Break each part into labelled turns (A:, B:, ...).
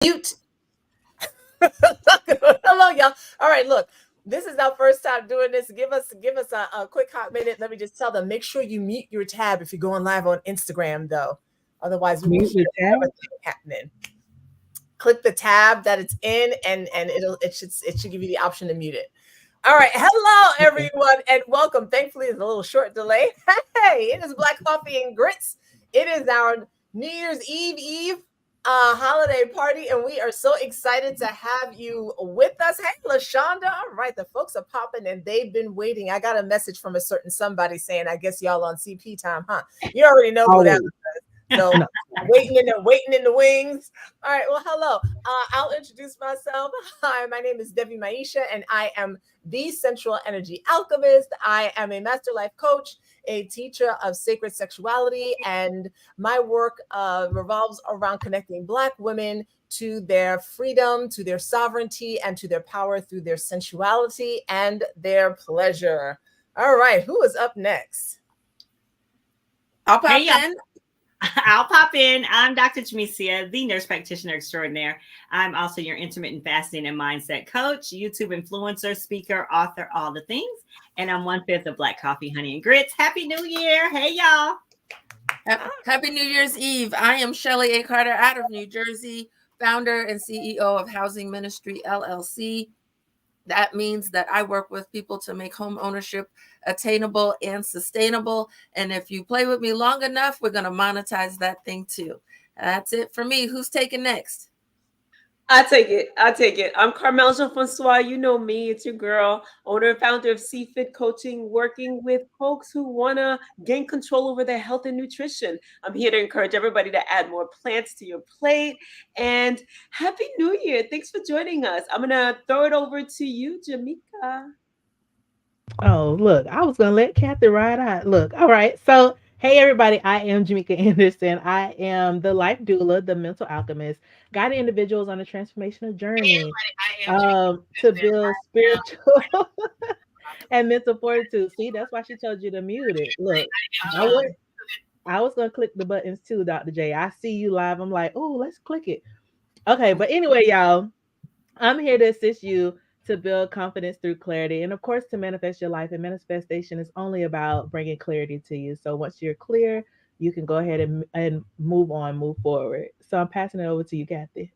A: Mute. Hello, y'all. All right, look. This is our first time doing this. Give us a quick hot minute. Let me just tell them. Make sure you mute your tab if you're going live on Instagram, though. Otherwise, we will
B: Mute the
A: hear
B: tab.
A: everything happening. Click the tab that it's in, and it should give you the option to mute it. All right. Hello,
B: Okay.
A: everyone, and welcome. Thankfully, it's a little short delay. Hey, it is Black Coffee and Grits. It is our New Year's Eve holiday party, and we are so excited to have you with us. Hey, LaShonda. All right, the folks are popping, and they've been waiting. I got a message from a certain somebody saying, I guess y'all on CP time, huh? You already know who that
B: Always.
A: was. So
B: No.
A: waiting in the wings. All right. Well, hello. I'll introduce myself. Hi, my name is Debbie Maisha, and I am the Sensual Energy Alchemist. I am a master life coach, a teacher of sacred sexuality, and my work revolves around connecting Black women to their freedom, to their sovereignty, and to their power through their sensuality and their pleasure. All right. Who is up next?
C: I'll pop
D: Hey, y'all.
C: in.
D: I'll pop in. I'm Dr. Jamesia, the nurse practitioner extraordinaire. I'm also your intermittent fasting and mindset coach, YouTube influencer, speaker, author, all the things. And I'm 1/5 of Black Coffee, Honey, and Grits. Happy New Year. Hey, y'all.
C: Happy New Year's Eve. I am Shelly A. Carter out of New Jersey, founder and CEO of Housing Ministry LLC. That means that I work with people to make home ownership attainable and sustainable. And if you play with me long enough, we're going to monetize that thing too. That's it for me. Who's taking next?
E: I take it. I'm Carmel Jean-Francois. You know me. It's your girl, owner and founder of CFIT Coaching, working with folks who want to gain control over their health and nutrition. I'm here to encourage everybody to add more plants to your plate. And Happy New Year. Thanks for joining us. I'm going to throw it over to you, Jamika.
B: Oh, look, I was gonna let Kathy ride out. Look, all right. So, hey everybody, I am Jamika Anderson. I am the life doula, the mental alchemist, guiding individuals on a transformational journey to build spiritual and mental fortitude. See, that's why she told you to mute it. Look, I was I was gonna click the buttons too, Dr. J. I see you live. I'm like, oh, let's click it. Okay, but anyway, y'all. I'm here to assist you to build confidence through clarity and, of course, to manifest your life. And manifestation is only about bringing clarity to you. So once you're clear, you can go ahead and move on, move forward. So I'm passing it over to you, Kathy.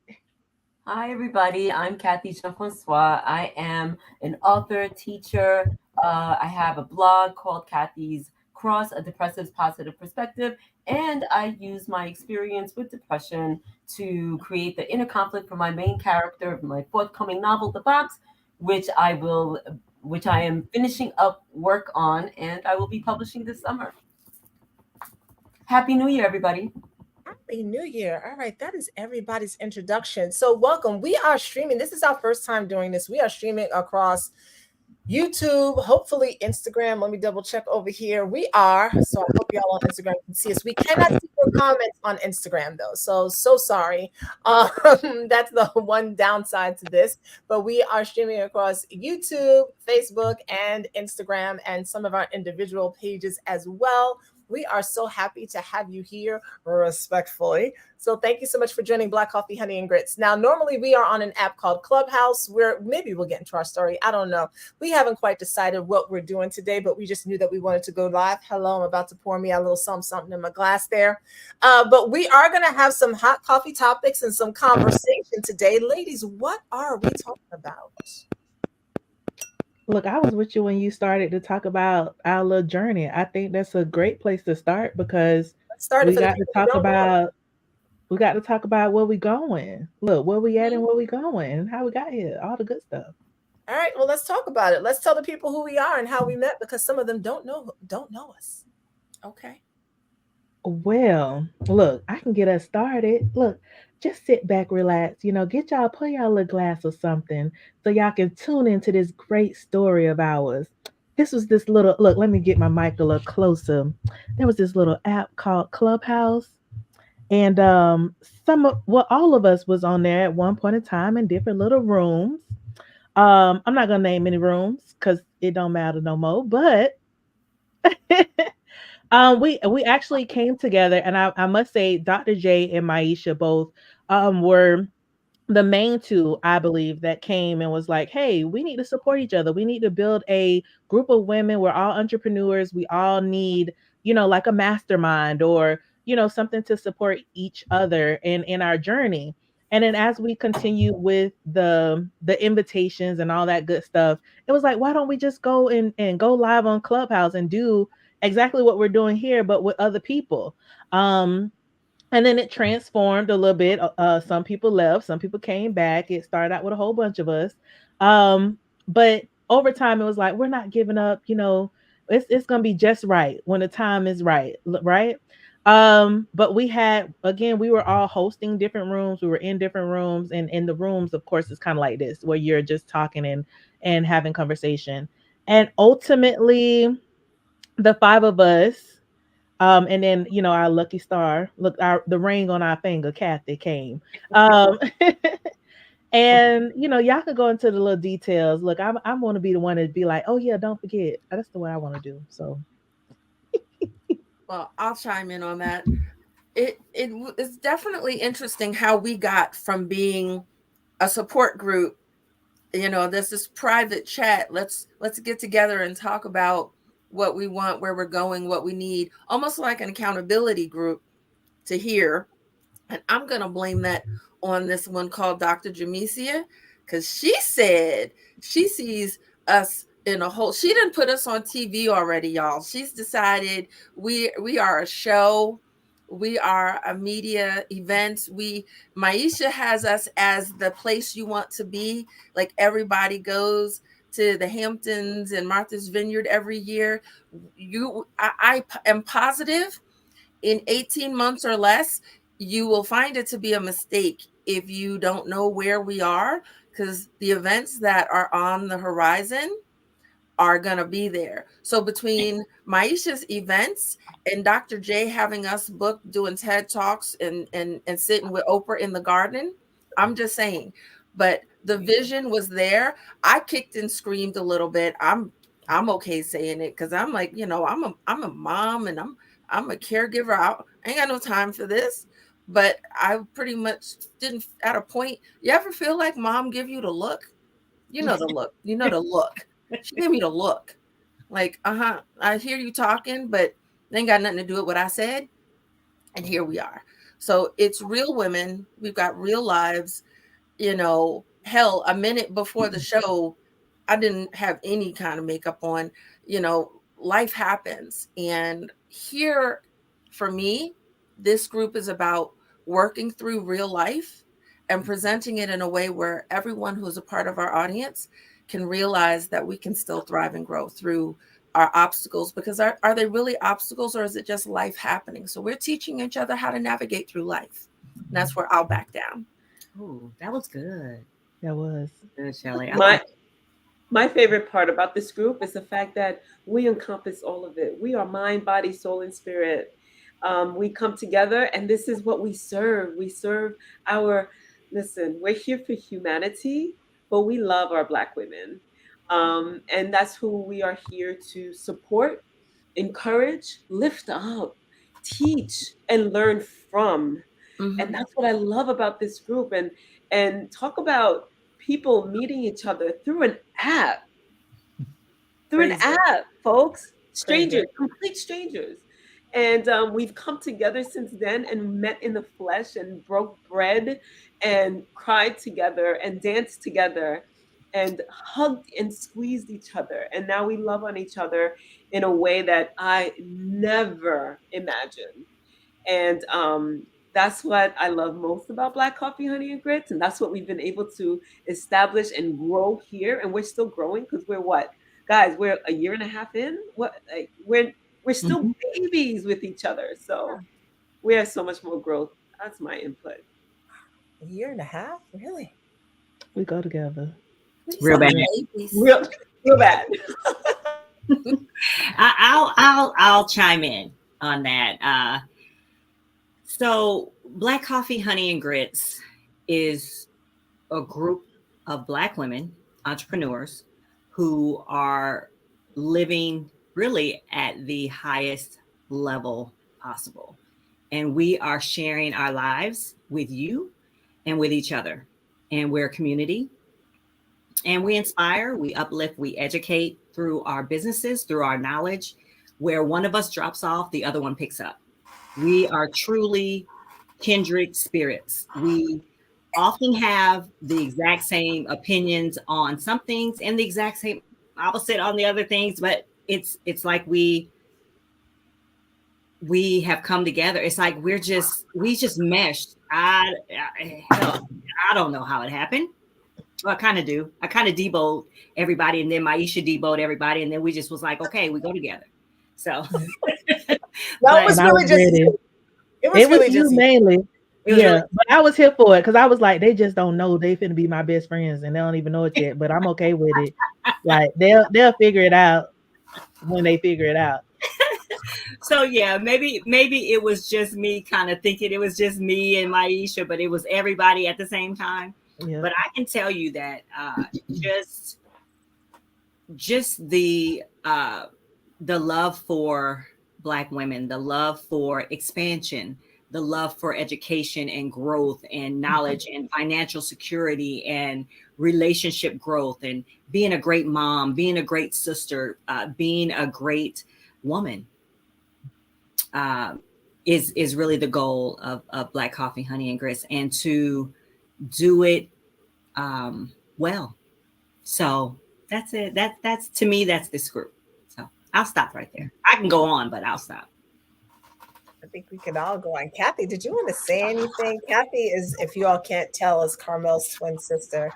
F: Hi, everybody. I'm Kathy Jean-Francois. I am an author, teacher. I have a blog called Kathy's Cross, a Depressive's Positive Perspective. And I use my experience with depression to create the inner conflict for my main character of my forthcoming novel, The Box, which I am finishing up work on, and I will be publishing this summer. Happy New Year, everybody.
A: Happy New Year. All right, that is everybody's introduction. So, welcome. We are streaming. This is our first time doing this. We are streaming across YouTube, hopefully Instagram. Let me double check over here. We are. So, I hope y'all on Instagram can see us. We cannot see your comments on Instagram, though. So sorry. That's the one downside to this. But we are streaming across YouTube, Facebook, and Instagram, and some of our individual pages as well. We are so happy to have you here respectfully. So thank you so much for joining Black Coffee, Honey, and Grits. Now, normally we are on an app called Clubhouse where maybe we'll get into our story. I don't know. We haven't quite decided what we're doing today, but we just knew that we wanted to go live. Hello, I'm about to pour me a little something in my glass there. But we are going to have some hot coffee topics and some conversation today. Ladies, what are we talking about?
B: Look, I was with you when you started to talk about our little journey. I think that's a great place to start because
A: Let's start it
B: we
A: for the
B: got to
A: people who
B: talk
A: don't know.
B: about we got to talk about where we going. Look, where we at and where we going and how we got here. All the good stuff.
A: All right, well, let's talk about it. Let's tell the people who we are and how we met because some of them don't know us. Okay.
B: Well, look, I can get us started. Look, just sit back, relax, get y'all, put y'all a little glass or something so y'all can tune into this great story of ours. This was this little, look, let me get my mic a little closer. There was this little app called Clubhouse. And all of us was on there at one point in time in different little rooms. I'm not gonna name any rooms because it don't matter no more, but we actually came together, and I must say, Dr. J and Maisha both were the main two, I believe, that came and was like, hey, we need to support each other. We need to build a group of women. We're all entrepreneurs. We all need, like a mastermind or, something to support each other in our journey. And then as we continue with the invitations and all that good stuff, it was like, why don't we just go and go live on Clubhouse and do exactly what we're doing here, but with other people? And then it transformed a little bit. Some people left, some people came back. It started out with a whole bunch of us, but over time, it was like we're not giving up. It's gonna be just right when the time is right, right? But we had again, we were all hosting different rooms. We were in different rooms, and in the rooms, of course, it's kind of like this, where you're just talking and having conversation. And ultimately, the five of us and then our lucky star, look, the ring on our finger, Kathy came. Um, and y'all could go into the little details. Look, I'm going to be the one to be like, oh yeah, don't forget. That's the way I want to do. So
C: Well, I'll chime in on that. It's definitely interesting how we got from being a support group. There's this private chat. Let's get together and talk about what we want, where we're going, what we need, almost like an accountability group to hear. And I'm going to blame that on this one called Dr. Jamesia, because she said she sees us in a whole, she didn't put us on TV already, y'all. She's decided we are a show. We are a media event. Maisha has us as the place you want to be. Like everybody goes to the Hamptons and Martha's Vineyard every year. I am positive in 18 months or less, you will find it to be a mistake if you don't know where we are, because the events that are on the horizon are going to be there. So between Maisha's events and Dr. J having us booked doing TED Talks and sitting with Oprah in the garden, I'm just saying. But the vision was there. I kicked and screamed a little bit. I'm okay saying it because I'm like, I'm a mom and I'm a caregiver. I ain't got no time for this. But I pretty much didn't at a point. You ever feel like mom give you the look? The look. The look. She gave me the look. Like, I hear you talking, but they ain't got nothing to do with what I said. And here we are. So it's real women. We've got real lives. Hell, a minute before the show, I didn't have any kind of makeup on. Life happens. And here, for me, this group is about working through real life and presenting it in a way where everyone who's a part of our audience can realize that we can still thrive and grow through our obstacles, because are they really obstacles or is it just life happening? So we're teaching each other how to navigate through life. And that's where I'll back down.
D: Oh, that was good.
B: that was.
D: Good, Shelley.
E: My favorite part about this group is the fact that we encompass all of it. We are mind, body, soul, and spirit. We come together, and this is what we serve. We serve our, listen, we're here for humanity, but we love our Black women. And that's who we are here to support, encourage, lift up, teach, and learn from. And that's what I love about this group. And talk about people meeting each other through an app. Through an
A: Crazy.
E: app, folks.
A: Crazy.
E: Strangers, complete strangers. And we've come together since then and met in the flesh and broke bread and cried together and danced together and hugged and squeezed each other. And now we love on each other in a way that I never imagined. And that's what I love most about Black Coffee, Honey, and Grits. And that's what we've been able to establish and grow here. And we're still growing because we're what? Guys, we're a year and a half in. What? Like, we're still babies with each other. So we have so much more growth. That's my input.
A: A year and a half? Really?
B: We go together.
D: Real bad.
E: Real, real bad.
D: I'll chime in on that. So Black Coffee, Honey, and Grits is a group of Black women, entrepreneurs, who are living really at the highest level possible. And we are sharing our lives with you and with each other. and we're a community. And we inspire, we uplift, we educate through our businesses, through our knowledge. Where one of us drops off, the other one picks up. We are truly kindred spirits. We often have the exact same opinions on some things and the exact same opposite on the other things, but it's like we have come together. It's like we just meshed. I don't know how it happened. Well, I kind of do. I kind of deboed everybody, and then Maisha deboed everybody, and then we just was like, okay, we go together. So
A: No, it was
B: And I
A: really
B: was
A: just
B: ready.
A: you. It was
B: It was
A: really
B: you
A: just you.
B: mainly.
A: It was
B: Yeah,
A: really
B: but I was here for it because I was like, they just don't know they finna be my best friends, and they don't even know it yet. But I'm okay with it. Like they'll figure it out when they figure it out.
D: so yeah, maybe it was just me kind of thinking it was just me and Maisha, but it was everybody at the same time.
B: Yeah.
D: But I can tell you that just the love for Black women, the love for expansion, the love for education and growth and knowledge and financial security and relationship growth and being a great mom, being a great sister, being a great woman is really the goal of Black Coffee, Honey, and Grits, and to do it well. So that's it. That's to me, that's this group. So I'll stop right there. I can go on, but I'll stop.
A: I think we can all go on. Kathy, did you want to say anything? Kathy is, if you all can't tell, is Carmel's twin sister.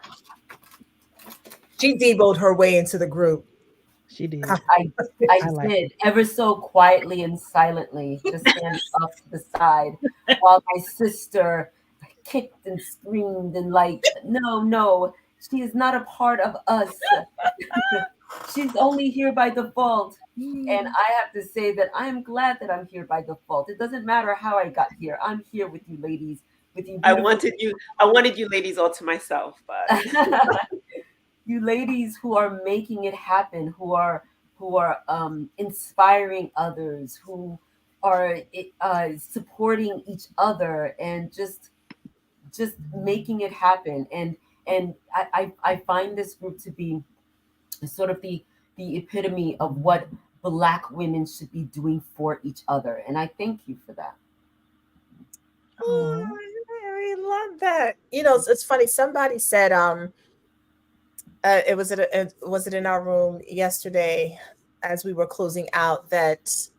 A: She deboed her way into the group.
B: She did.
F: I
B: I like
F: did
B: it.
F: ever so quietly and silently, just stand off to the side while my sister kicked and screamed and like, no, she is not a part of us. She's only here by default. And I have to say that I am glad that I'm here by default. It doesn't matter how I got here. I'm here with you ladies, with you
E: I
F: beautiful
E: wanted you ladies all to myself, but
F: you ladies who are making it happen, who are inspiring others, who are supporting each other, and just making it happen. And I find this group to be sort of the epitome of what Black women should be doing for each other. And I thank you for that.
A: Oh, I love that. You know, it's funny. Somebody said, was it in our room yesterday as we were closing out that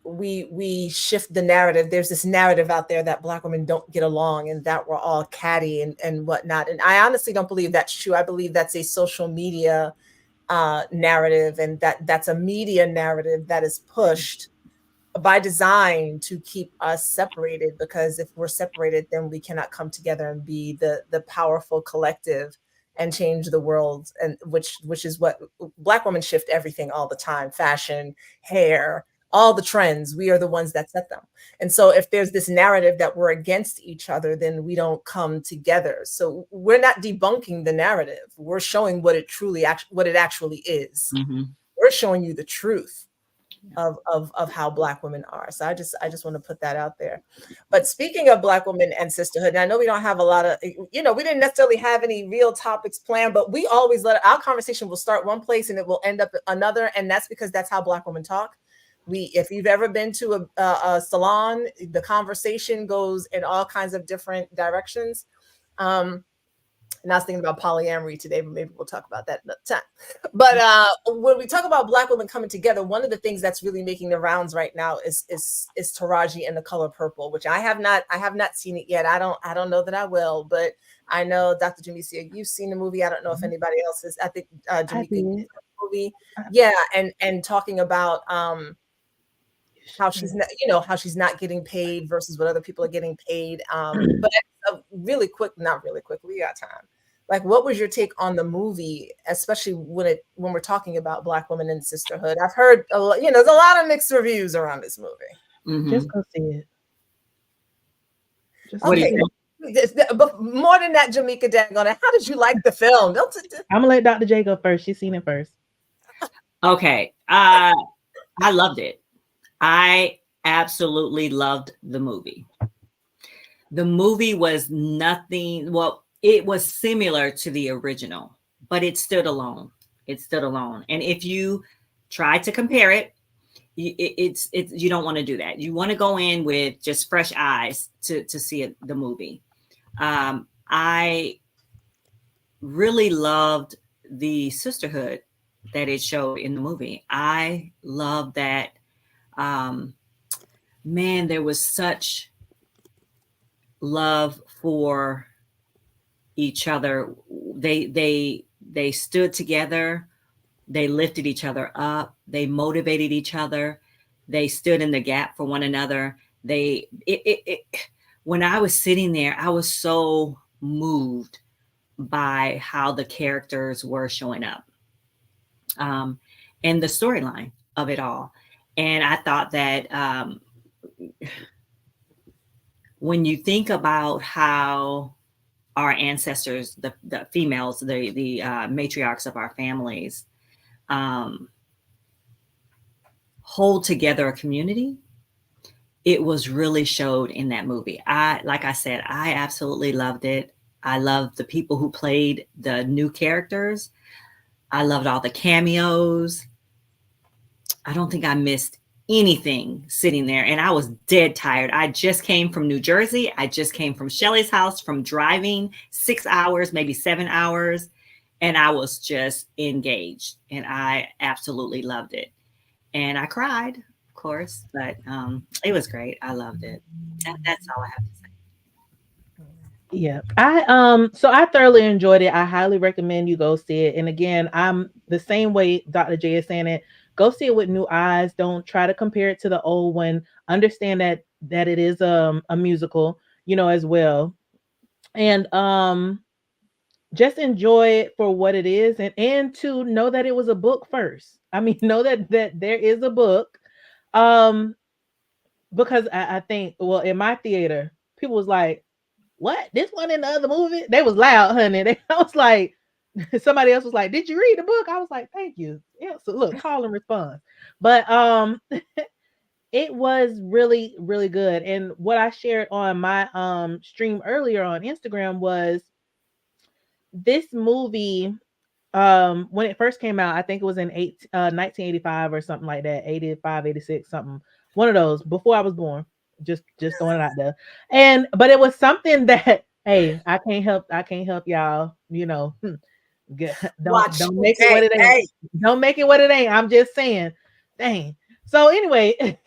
A: we shift the narrative. There's this narrative out there that Black women don't get along and that we're all catty and whatnot. And I honestly don't believe that's true. I believe that's a social media narrative, and that's a media narrative that is pushed by design to keep us separated, because if we're separated, then we cannot come together and be the powerful collective and change the world, and which is what Black women shift everything all the time: fashion, hair, all the trends. We are the ones that set them. And so if there's this narrative that we're against each other, then we don't come together. So we're not debunking the narrative, we're showing what it actually is. We're showing you the truth of how Black women are. So I just want to put that out there. But speaking of Black women and sisterhood, and I know we don't have a lot of, we didn't necessarily have any real topics planned, but we always let our conversation will start one place and it will end up another. And that's because that's how Black women talk. If you've ever been to a salon, the conversation goes in all kinds of different directions. And I was thinking about polyamory today, but maybe we'll talk about that another time. But when we talk about Black women coming together, one of the things that's really making the rounds right now is Taraji and The Color Purple, which I have not seen it yet. I don't know that I will, but I know Dr. Jamesia, you've seen the movie. I don't know if anybody else has. I think Jamika, you've seen the movie. Yeah, and talking about how she's not getting paid versus what other people are getting paid. But really quick, not really quick, we got time. Like, what was your take on the movie, especially when we're talking about Black women and sisterhood? I've heard there's a lot of mixed reviews around this movie.
B: Just go see it.
A: Okay. But more than that, Jamika Daggone, how did you like the film?
B: I'm gonna let Dr. J go first. She's seen it first.
D: Okay. I loved it. I absolutely loved the movie. The movie was nothing. Well, it was similar to the original, but it stood alone. It stood alone. And if you try to compare it, it's you don't want to do that. You want to go in with just fresh eyes to see the movie. I really loved the sisterhood that it showed in the movie. I love that. Um, Man, there was such love for each other. They stood together. They lifted each other up. They motivated each other. They stood in the gap for one another. When I was sitting there, I was so moved by how the characters were showing up, um, and the storyline of it all. And I thought that when you think about how our ancestors, the females, the matriarchs of our families, um, hold together a community, it was really showed in that movie. Like I said, I absolutely loved it. I loved the people who played the new characters. I loved all the cameos. I don't think I missed anything sitting there. And I was dead tired. I just came from New Jersey. I just came from Shelly's house from driving 6 hours, maybe 7 hours. And I was just engaged. And I absolutely loved it. And I cried, of course, but it was great. I loved it. That's all I have to say.
B: Yeah. I thoroughly enjoyed it. I highly recommend you go see it. And again, I'm the same way Dr. J is saying it. Go see it with new eyes. Don't try to compare it to the old one. Understand that it is a musical, as well. And just enjoy it for what it is, and to know that it was a book first. I mean, know that there is a book. Um because I think, well, in my theater, people was like, what? This one in the other movie? They was loud, honey. I was like, somebody else was like, did you read the book? I was like, thank you. Yeah, so look, call and response. But it was really, really good. And what I shared on my stream earlier on Instagram was this movie. When it first came out, I think it was in 1985 or something like that, 85, 86, something, one of those, before I was born. Just throwing it out there. But it was something that, hey, I can't help y'all, don't
A: Watch.
B: don't make it what
A: Okay.
B: it ain't.
A: Hey.
B: Don't make it what it ain't. I'm just saying. Dang. So anyway,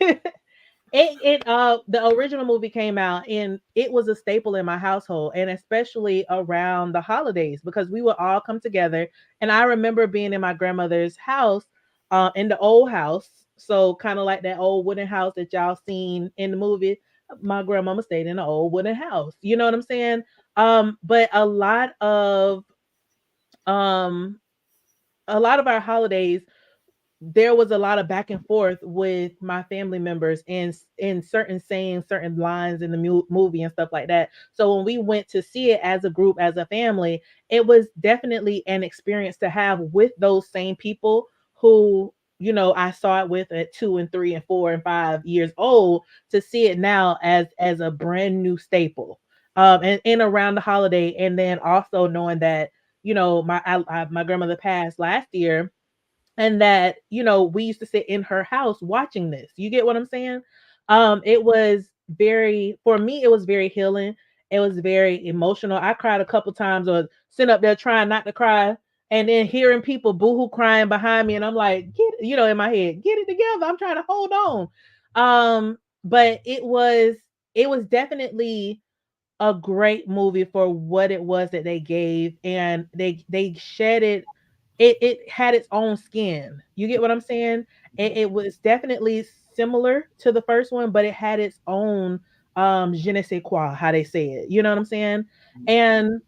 B: the original movie came out, and it was a staple in my household, and especially around the holidays, because we would all come together. And I remember being in my grandmother's house, in the old house, so kind of like that old wooden house that y'all seen in the movie. My grandmama stayed in an old wooden house, you know what I'm saying? But um a lot of our holidays, there was a lot of back and forth with my family members, and in certain saying certain lines in the movie and stuff like that. So when we went to see it as a group, as a family, it was definitely an experience to have with those same people who, I saw it with at 2 and 3 and 4 and 5 years old, to see it now as a brand new staple, and around the holiday. And then also knowing that, my grandmother passed last year, and that, we used to sit in her house watching this. You get what I'm saying? It was very, for me, it was very healing. It was very emotional. I cried a couple times, or sitting up there trying not to cry, and then hearing people boohoo crying behind me, and I'm like, in my head, get it together, I'm trying to hold on. But it was definitely a great movie for what it was that they gave, and they shed it had its own skin. You get what I'm saying? It was definitely similar to the first one, but it had its own je ne sais quoi, how they say it. You know what I'm saying? And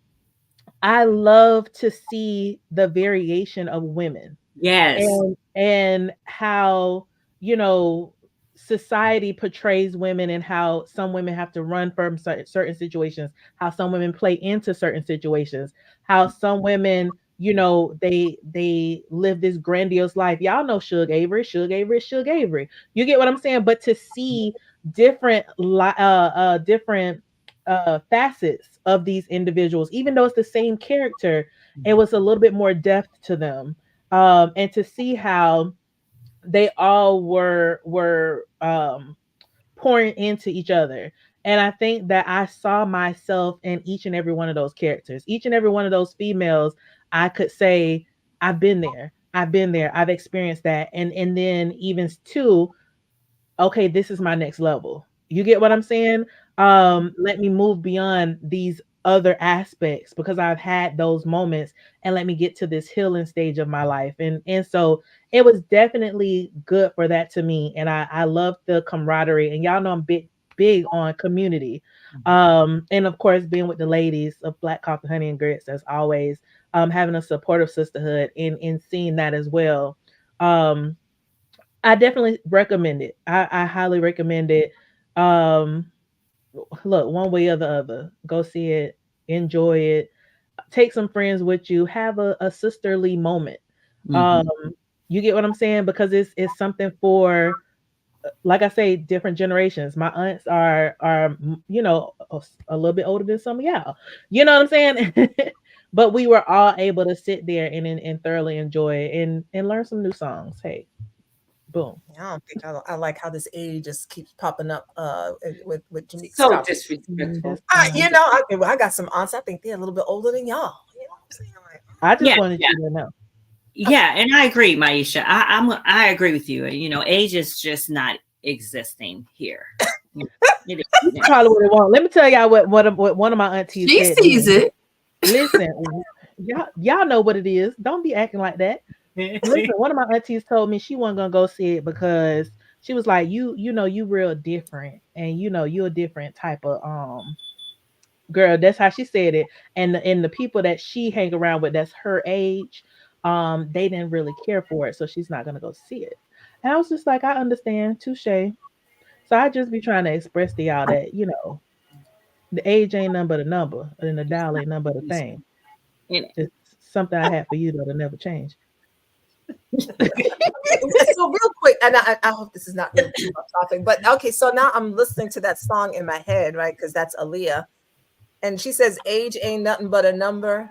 B: I love to see the variation of women,
D: Yes.
B: and how, you know society portrays women, and how some women have to run from certain situations, how some women play into certain situations, how some women, they live this grandiose life. Y'all know Suge Avery. You get what I'm saying? But to see different facets of these individuals, even though it's the same character. It was a little bit more depth to them, and to see how they all were pouring into each other. And I think that I saw myself in each and every one of those characters. Each and every one of those females, I could say, I've been there. I've been there. I've experienced that. And then even too, okay, this is my next level. You get what I'm saying? Let me move beyond these other aspects because I've had those moments, and let me get to this healing stage of my life. And so it was definitely good for that to me. And I love the camaraderie. And y'all know I'm big on community. And of course being with the ladies of Black Coffee, Honey and Grits as always, having a supportive sisterhood and seeing that as well. Um I definitely recommend it. I highly recommend it. Um, Look, one way or the other, go see it, enjoy it, take some friends with you, have a sisterly moment.
F: Mhm.
B: Um, you get what I'm saying? Because it's something for, like I say, different generations. My aunts are a little bit older than some of y'all. You know what I'm saying? But we were all able to sit there and thoroughly enjoy it and learn some new songs. Hey, boom.
A: I don't think I like how this age just keeps popping up with Jameek's
E: So
A: topic.
B: That's
E: disrespectful.
B: fine.
A: I got some aunts. I think they're a little bit older than y'all. You know what I'm saying? Like,
B: I just
D: Yeah,
B: wanted
D: yeah,
B: you to know.
D: yeah, and I agree, Maisha. I agree with you. You know, age is just not existing here. You know, it is.
B: This is
D: Yeah.
B: probably what it want. Let me tell y'all what one of my aunties
C: She
B: said to
C: sees
B: me.
C: it.
B: Listen, y'all know what it is. Don't be acting like that. Listen, one of my aunties told me she wasn't gonna go see it because she was like, you know, you real different, and you know, you're a different type of girl. That's how she said it. And the people that she hang around with, that's her age, they didn't really care for it, so she's not gonna go see it. And I was just like, I understand, touche. So I just be trying to express to y'all that, you know, the age ain't nothing but a number, and the dial ain't nothing but a thing.
D: And
B: It's something I had for you that'll never change.
A: so real quick, and I hope this is not really too off topic, but okay. So now I'm listening to that song in my head, right? Because that's Aaliyah, and she says, "Age ain't nothing but a number.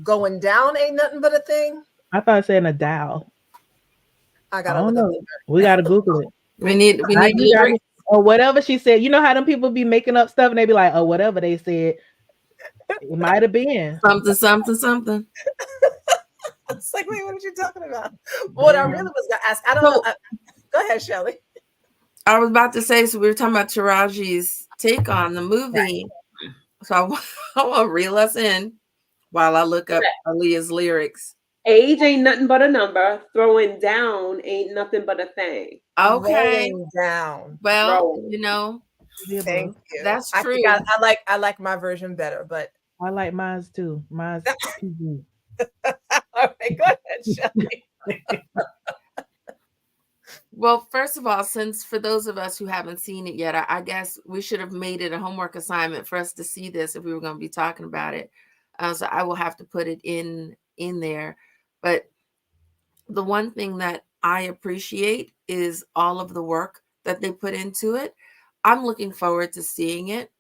A: Going down ain't nothing but a thing."
B: I thought saying a dial.
A: I
B: I
A: gotta
B: don't
A: look up
B: know.
A: the
B: We gotta Google it.
C: We
B: I,
C: need
B: you got me.
C: lyrics.
B: Or whatever she said. You know how them people be making up stuff and they be like, oh, whatever they said, it might have been.
C: Something, something, something.
A: It's like, wait, what are you talking about? What I really
B: Girl.
A: was gonna ask, I don't know.
C: So
A: Go ahead, Shelley.
C: I was about to say, so we were talking about Taraji's take on the movie. So I want to reel us in while I look up Aaliyah's lyrics.
E: Age ain't nothing but a number. Throwing down ain't nothing but a thing.
C: Okay.
A: Throwing down.
C: Well,
E: Throwing.
C: you know,
B: The
A: Thank
B: above.
A: you.
C: that's
A: I think
C: true.
A: I like my version better, but
B: I like mine's too. Mine's PG.
A: all right, go ahead, Shelley.
C: Well, first of all, since for those of us who haven't seen it yet, I guess we should have made it a homework assignment for us to see this if we were going to be talking about it. So I will have to put it in there. But the one thing that I appreciate is all of the work that they put into it. I'm looking forward to seeing it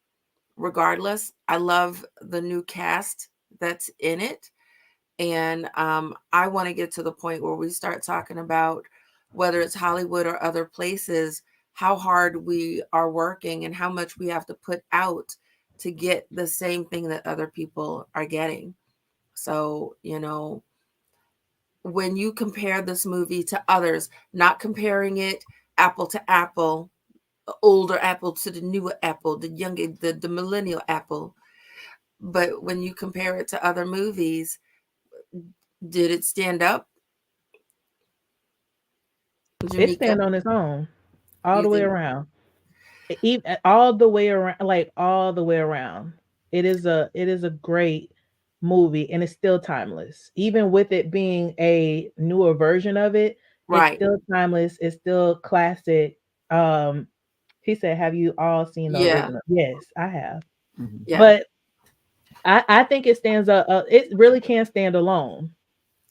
C: regardless. I love the new cast that's in it. And I want to get to the point where we start talking about whether it's Hollywood or other places, how hard we are working and how much we have to put out to get the same thing that other people are getting. So, you know, when you compare this movie to others, not comparing it apple to apple, older apple to the newer apple, the younger, the millennial apple, but when you compare it to other movies, did it stand up,
B: It
C: Jamika?
B: stand on its own all
C: You
B: the way
C: think?
B: around. Even all the way around, like all the way around. It is a great movie, and it's still timeless. Even with it being a newer version of it, it's
C: Right.
B: still timeless. It's still classic. Um, he said, "Have you all seen the
C: Yeah.
B: original?" Yes, I have.
F: Mhm.
C: Yeah.
B: But I think it stands up. It really can stand alone.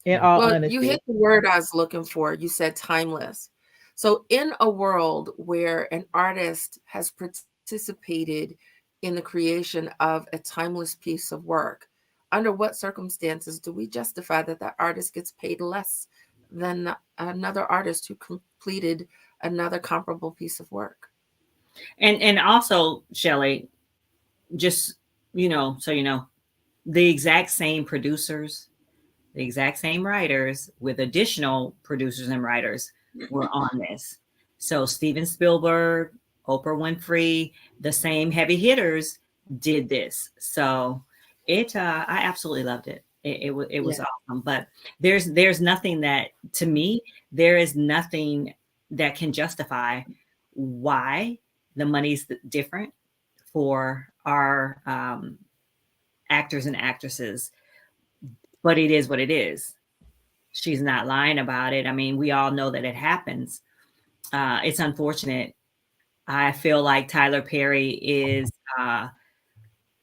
B: In all
C: Well, you
B: honesty,
C: hit the word I was looking for. You said timeless. So, in a world where an artist has participated in the creation of a timeless piece of work, under what circumstances do we justify that that artist gets paid less than another artist who completed another comparable piece of work?
D: And also, Shelley, just so you know, the exact same producers, the exact same writers with additional producers and writers were on this. So Steven Spielberg, Oprah Winfrey, the same heavy hitters did this. So I absolutely loved it. It was awesome. But there's nothing that, to me, there is nothing that can justify why the money's different for our actors and actresses, but it is what it is. She's not lying about it. I mean, we all know that it happens. It's unfortunate. I feel like Tyler Perry is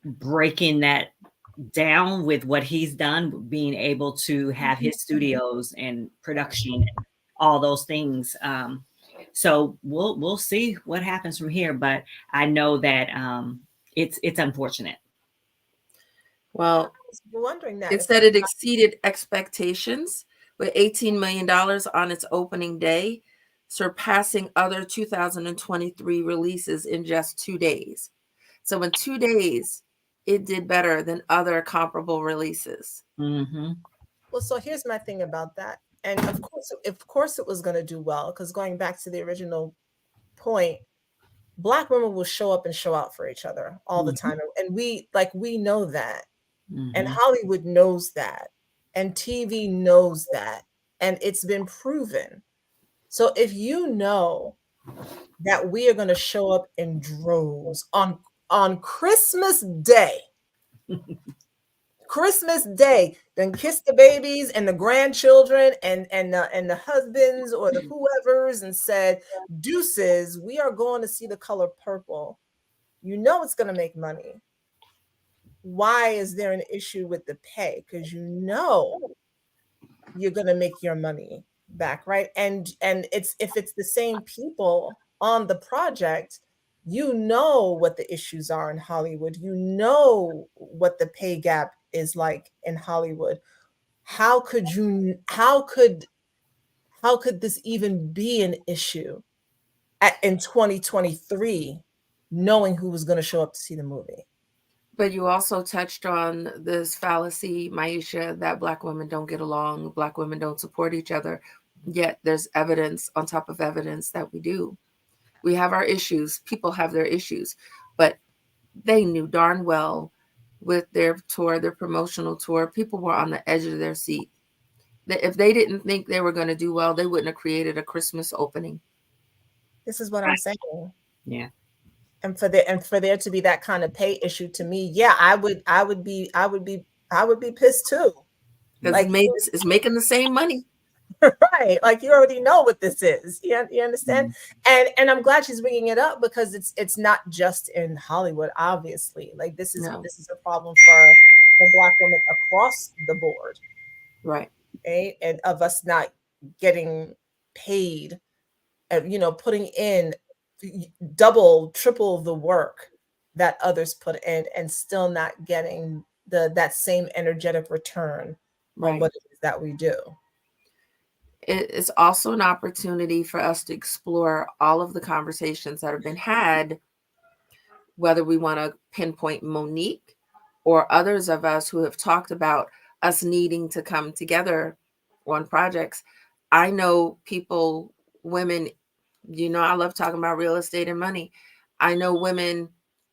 D: breaking that down with what he's done, being able to have his studios and production and all those things. So we'll see what happens from here. But I know that it's unfortunate.
C: Well,
A: I was wondering that.
C: it said it exceeded expectations with $18 million on its opening day, surpassing other 2023 releases in just 2 days. So in 2 days, it did better than other comparable releases.
D: Mm-hmm.
A: Well, so here's my thing about that. And of course it was going to do well, because going back to the original point, Black women will show up and show out for each other all the time. And we know that. And Hollywood knows that. And TV knows that. And it's been proven. So if you know that we are going to show up in droves on Christmas Day, then kiss the babies and the grandchildren and the husbands or the whoever's and said, deuces, we are going to see The Color Purple. You know it's going to make money. Why is there an issue with the pay? Because you know you're going to make your money back, right? And if it's the same people on the project, you know what the issues are in Hollywood. You know what the pay gap is like in Hollywood. How could this even be an issue in 2023, knowing who was going to show up to see the movie?
C: But you also touched on this fallacy, Maisha, that Black women don't get along, Black women don't support each other. Yet there's evidence on top of evidence that we do. We have our issues. People have their issues. But they knew darn well with their tour, their promotional tour, people were on the edge of their seat. That if they didn't think they were going to do well, they wouldn't have created a Christmas opening.
A: This is what I'm saying.
D: Yeah.
A: And for there to be that kind of pay issue, to me, yeah, I would be pissed too.
C: Because it's making the same money.
A: Right, like you already know what this is. You understand? And I'm glad she's bringing it up, because it's not just in Hollywood. Obviously, like this is a problem for Black women across the board,
C: right?
A: And of us not getting paid, putting in double, triple the work that others put in, and still not getting that same energetic return on what it is that we do.
C: It is also an opportunity for us to explore all of the conversations that have been had, whether we want to pinpoint Monique or others of us who have talked about us needing to come together on projects. I know people, women, I love talking about real estate and money. I know women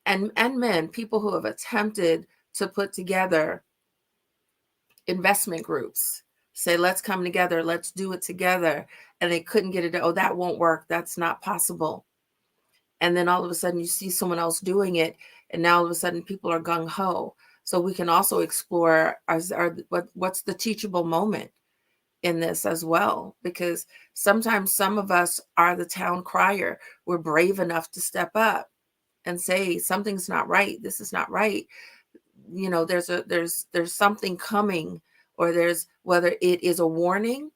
C: and men, people who have attempted to put together investment groups, say, let's come together, let's do it together. And they couldn't get it. Oh, that won't work. That's not possible. And then all of a sudden you see someone else doing it. And now all of a sudden people are gung ho. So we can also explore what's the teachable moment in this as well, because sometimes some of us are the town crier. We're brave enough to step up and say, something's not right. This is not right. There's something coming, or there's, whether it is a warning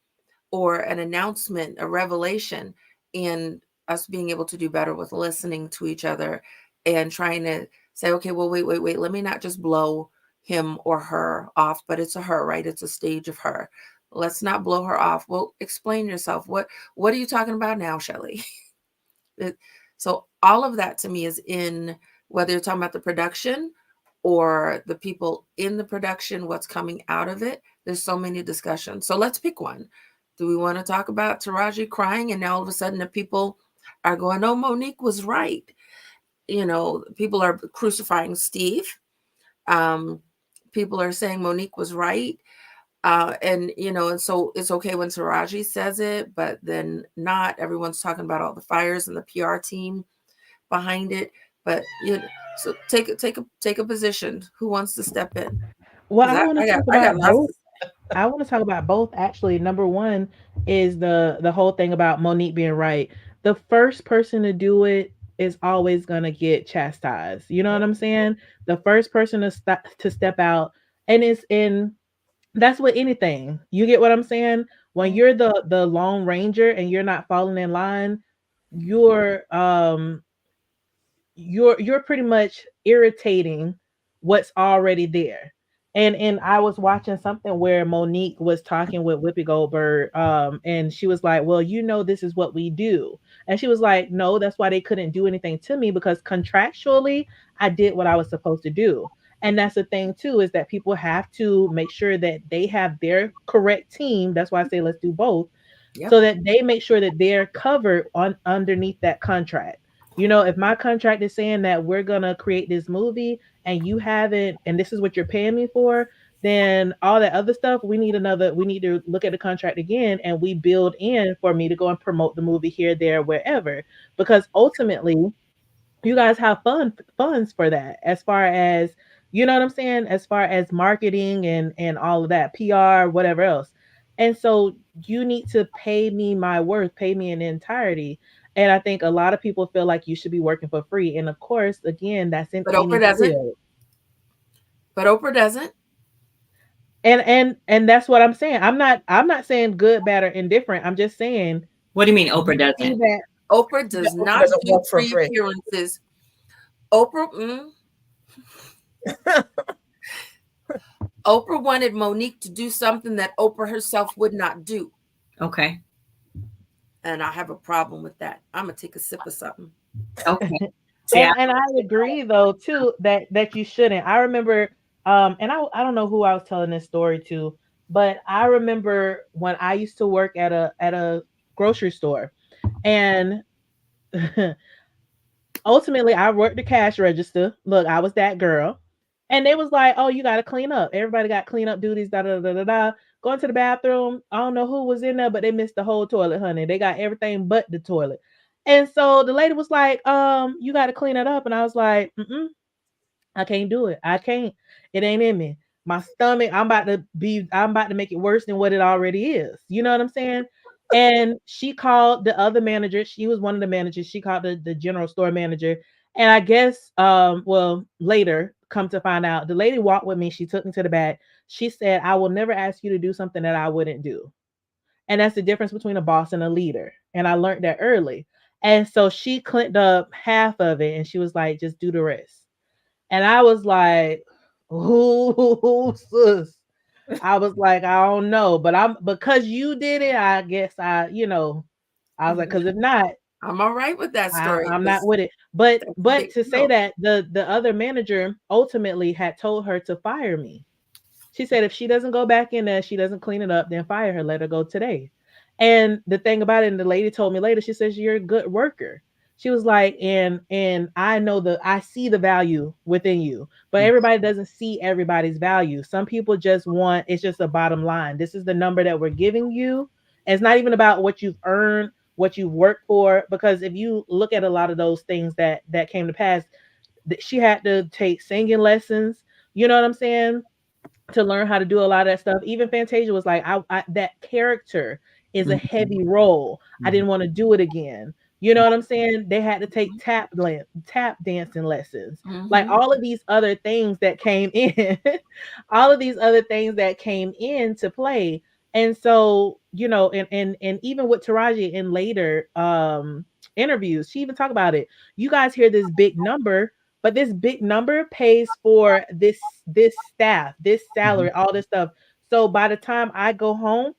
C: or an announcement, a revelation, and us being able to do better with listening to each other and trying to say, okay, well, wait, let me not just blow him or her off, but it's a her, right? It's a stage of her. Let's not blow her off. Well, explain yourself. What are you talking about now, Shelley? So all of that to me is in, whether you're talking about the production or the people in the production, what's coming out of it. There's so many discussions. So let's pick one. Do we want to talk about Taraji crying and now all of a sudden the people are going, oh, Monique was right. People are crucifying Steve. Um, People are saying Monique was right. And so it's okay when Taraji says it, but then not everyone's talking about all the fires and the PR team behind it. But so take a position. Who wants to step in?
B: Well,
C: Because
B: I want to talk
C: I got
B: about
C: lots
B: both.
C: to say.
B: I want to talk about both actually. Number one is the whole thing about Monique being right. The first person to do it is always gonna get chastised. You know what I'm saying? The first person to step out, and it's in that's with anything. You get what I'm saying? When you're the lone ranger and you're not falling in line, you're you're pretty much irritating what's already there. And I was watching something where Monique was talking with Whoopi Goldberg, and she was like, "Well, this is what we do," and she was like, "No, that's why they couldn't do anything to me because contractually, I did what I was supposed to do." And that's the thing too, is that people have to make sure that they have their correct team. That's why I say let's do both,
C: Yep.
B: so that they make sure that they're covered on underneath that contract. If my contract is saying that we're gonna create this movie and you haven't, and this is what you're paying me for, then all that other stuff, we need to look at the contract again and we build in for me to go and promote the movie here, there, wherever. Because ultimately, you guys have funds for that, as far as, you know what I'm saying, as far as marketing and all of that, PR, whatever else. And so you need to pay me my worth, pay me in entirety. And I think a lot of people feel like you should be working for free. And of course, again, that's in
C: But Oprah
B: any
C: doesn't.
B: field.
C: But Oprah doesn't.
B: And that's what I'm saying. I'm not saying good, bad, or indifferent. I'm just saying
D: What do you mean
B: you
D: Oprah
B: see
D: doesn't?
B: that.
C: Oprah
A: Yeah,
C: does
A: Oprah
C: not
A: doesn't
C: do
A: work for
C: free
A: free.
C: appearances. Oprah, Oprah wanted Monique to do something that Oprah herself would not do,
D: Okay.
C: and I have a problem with that. I'm gonna take a sip of something.
D: Okay. See,
B: And I agree though too that you shouldn't. I remember and I don't know who I was telling this story to, but I remember when I used to work at a grocery store, and ultimately I worked the cash register. Look, I was that girl. And they was like, "Oh, you got to clean up." Everybody got cleanup duties, da da da da da. Going to the bathroom. I don't know who was in there, but they missed the whole toilet, honey. They got everything but the toilet. And so the lady was like, you got to clean it up." And I was like, "Mm-mm, I can't do it. I can't. It ain't in me. My stomach, I'm about to make it worse than what it already is." You know what I'm saying? And she called the other manager. She was one of the managers. She called the general store manager. And I guess, well, later, come to find out, the lady walked with me. She took me to the back. She said, "I will never ask you to do something that I wouldn't do." And that's the difference between a boss and a leader. And I learned that early. And so she cleaned up half of it and she was like, "Just do the rest." And I was like, "Ooh, sis." I was like, "I don't know, but I'm because you did it. I guess I was like, because if not,
C: I'm all right with that story
B: I'm not
C: because
B: with it." But
C: that's a
B: but
C: big
B: to say
C: deal.
B: that the other manager ultimately had told her to fire me. She said if she doesn't go back in there, she doesn't clean it up, then fire her, let her go today. And the thing about it, and the lady told me later, she says, "You're a good worker." She was like, and I see the value within you, but everybody doesn't see everybody's value. Some people just want, it's just a bottom line. This is the number that we're giving you. And it's not even about what you've earned, what you've worked for, because if you look at a lot of those things that came to pass, she had to take singing lessons. You know what I'm saying? To learn how to do a lot of that stuff. Even Fantasia was like, I that character is a
D: Mhm.
B: heavy role. I
D: Mhm.
B: didn't want to do it again. You know what I'm saying? They had to take tap dancing lessons. Like
C: Mm-hmm.
B: all of these other things that came in, all of these other things that came into play. And so, and even with Taraji in later interviews, she even talked about it. You guys hear this big number, but this big number pays for this staff, this salary, all this stuff. So by the time I go home,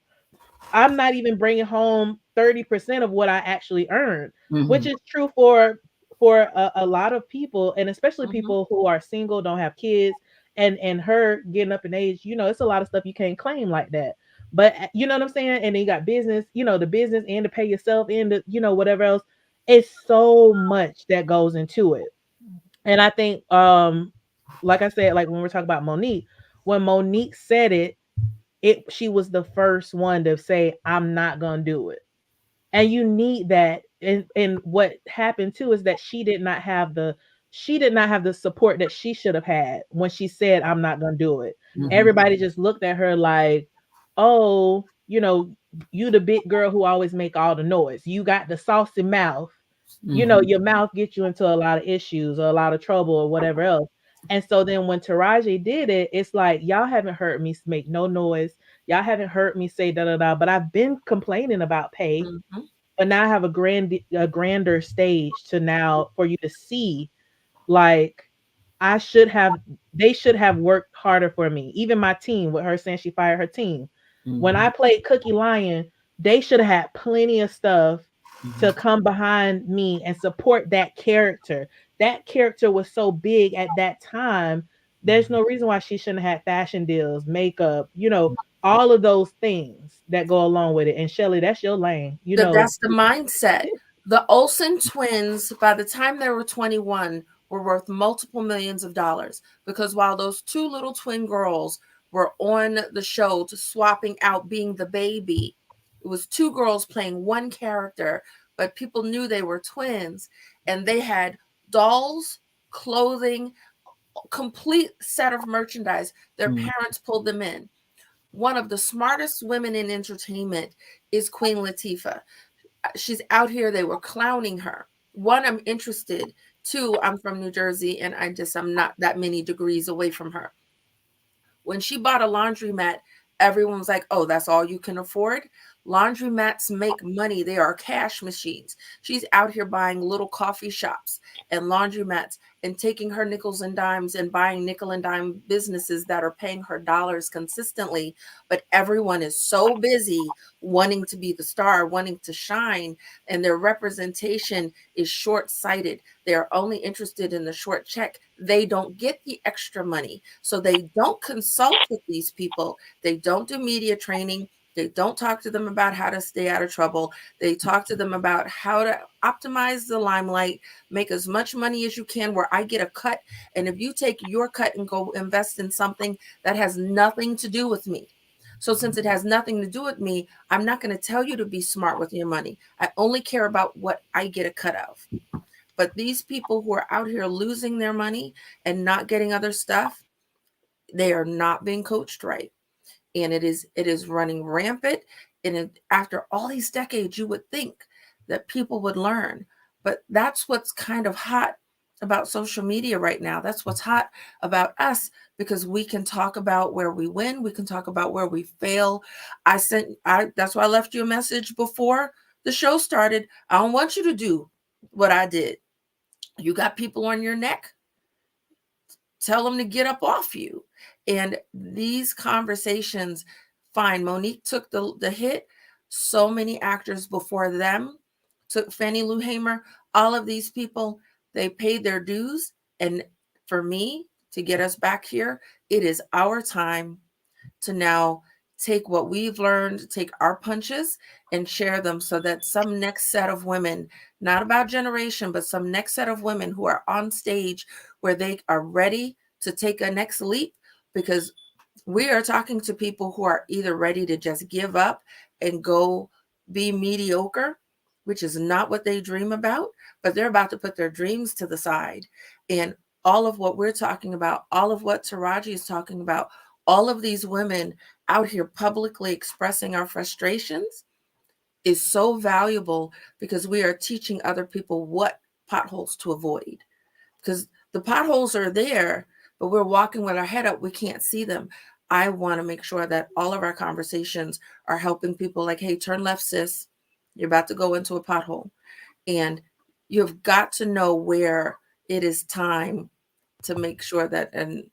B: I'm not even bringing home 30% of what I actually earned, which
F: Mhm.
B: is true for a lot of people, and especially
F: Mhm.
B: people who are single, don't have kids, and her getting up in age. It's a lot of stuff you can't claim like that. But you know what I'm saying? And then you got business, the business and to pay yourself and the, whatever else. It's so much that goes into it. And I think like I said, like when we're talking about Monique, when Monique said it, she was the first one to say, I'm not gonna do it. And you need that. And what happened too is that she did not have the support that she should have had when she said, I'm not gonna do it.
F: Mhm.
B: Everybody just looked at her like, oh, you the big girl who always make all the noise. You got the saucy mouth.
F: Mhm.
B: Your mouth gets you into a lot of issues or a lot of trouble or whatever else. And so then when Taraji did it, it's like, y'all haven't heard me make no noise. Y'all haven't heard me say da da da, but I've been complaining about pay.
C: Mhm.
B: But now I have a grander stage to now for you to see, like, I should have they should have worked harder for me. Even my team, with her saying she fired her team. When
F: Mhm.
B: I played Cookie Lion, they should have had plenty of stuff to
F: Mhm.
B: come behind me and support that character. That character was so big at that time. There's no reason why she shouldn't have had fashion deals, makeup, all of those things that go along with it. And Shelly, that's your lane.
C: That's the mindset. The Olsen twins, by the time they were 21, were worth multiple millions of dollars, because while those two little twin girls were on the show to swapping out being the baby, it was two girls playing one character, but people knew they were twins, and they had dolls, clothing, complete set of merchandise. Their
F: Mhm.
C: parents pulled them in. One of the smartest women in entertainment is Queen Latifah. She's out here. They were clowning her. One, I'm interested. Two, I'm from New Jersey, and I'm not that many degrees away from her. When she bought a laundromat, everyone was like, oh, that's all you can afford? Laundromats make money. They are cash machines. She's out here buying little coffee shops and laundromats and taking her nickels and dimes and buying nickel and dime businesses that are paying her dollars consistently. But everyone is so busy wanting to be the star, wanting to shine, and their representation is short sighted. They're only interested in the short check. They don't get the extra money. So they don't consult with these people. They don't do media training. They don't talk to them about how to stay out of trouble. They talk to them about how to optimize the limelight, make as much money as you can where I get a cut. And if you take your cut and go invest in something that has nothing to do with me. So since it has nothing to do with me, I'm not going to tell you to be smart with your money. I only care about what I get a cut of. But these people who are out here losing their money and not getting other stuff, they are not being coached right. And it is running rampant. And after all these decades, you would think that people would learn. But that's what's kind of hot about social media right now. That's what's hot about us, because we can talk about where we win, we can talk about where we fail. That's why I left you a message before the show started. I don't want you to do what I did. You got people on your neck, tell them to get up off you. And these conversations, fine, Monique took the hit. So many actors before them took, Fannie Lou Hamer, all of these people, they paid their dues. And for me, to get us back here, it is our time to now take what we've learned, take our punches and share them, so that some next set of women, not about generation, but some next set of women who are on stage where they are ready to take a next leap. Because we are talking to people who are either ready to just give up and go be mediocre, which is not what they dream about, but they're about to put their dreams to the side. And all of what we're talking about, all of what Taraji is talking about, all of these women out here publicly expressing our frustrations is so valuable, because we are teaching other people what potholes to avoid. Because the potholes are there, but we're walking with our head up. We can't see them. I want to make sure that all of our conversations are helping people, like, hey, turn left, sis. You're about to go into a pothole. And you've got to know where it is time to make sure that, and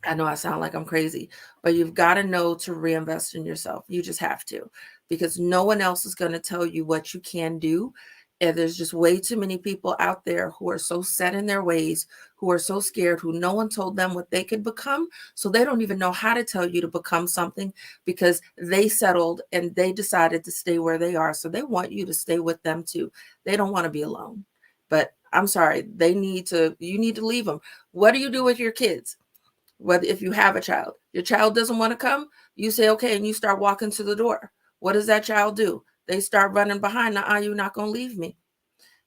C: I know I sound like I'm crazy, but you've got to know to reinvest in yourself. You just have to, because no one else is going to tell you what you can do. And there's just way too many people out there who are so set in their ways, who are so scared, who no one told them what they could become. So they don't even know how to tell you to become something, because they settled and they decided to stay where they are. So they want you to stay with them too. They don't want to be alone. But I'm sorry, you need to leave them. What do you do with your kids? Whether if you have a child, your child doesn't want to come, you say okay, and you start walking to the door. What does that child do? They start running behind. You're not going to leave me.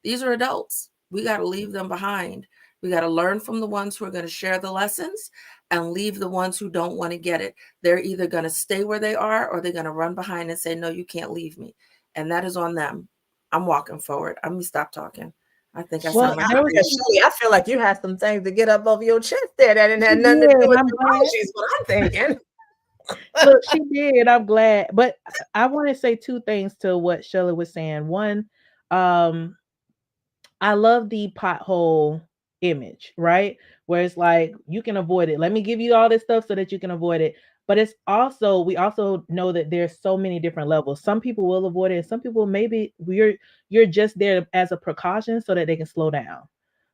C: These are adults. We got to leave them behind. We got to learn from the ones who are going to share the lessons and leave the ones who don't want to get it. They're either going to stay where they are, or they're going to run behind and say, no, you can't leave me. And that is on them. I'm walking forward. I'm going to stop talking. I think I
B: Well,
C: sound like
B: there was
A: Shelly, I feel like you had some things to get up over your chest there that didn't have
B: she
A: nothing to
B: did.
A: do with
B: I'm glad.
A: emojis, what I'm thinking.
B: Look, she did. I'm glad. But I want to say two things to what Shelly was saying. One, um, I love the pothole image, right? Where it's like you can avoid it. Let me give you all this stuff so that you can avoid it. But it's also, we also know that there's so many different levels. Some people will avoid it, and some people maybe you're just there as a precaution so that they can slow down.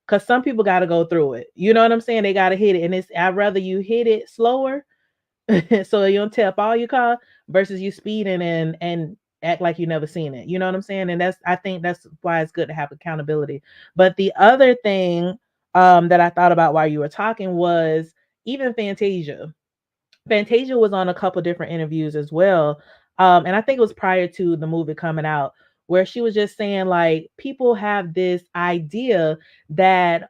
B: Cause some people got to go through it. You know what I'm saying? They got to hit it, and it's I'd rather you hit it slower so you don't tear up all your car versus you speeding and act like you never seen it. You know what I'm saying? And I think that's why it's good to have accountability. But the other thing that I thought about while you were talking was even Fantasia. Fantasia was on a couple different interviews as well. And I think it was prior to the movie coming out, where she was just saying like people have this idea that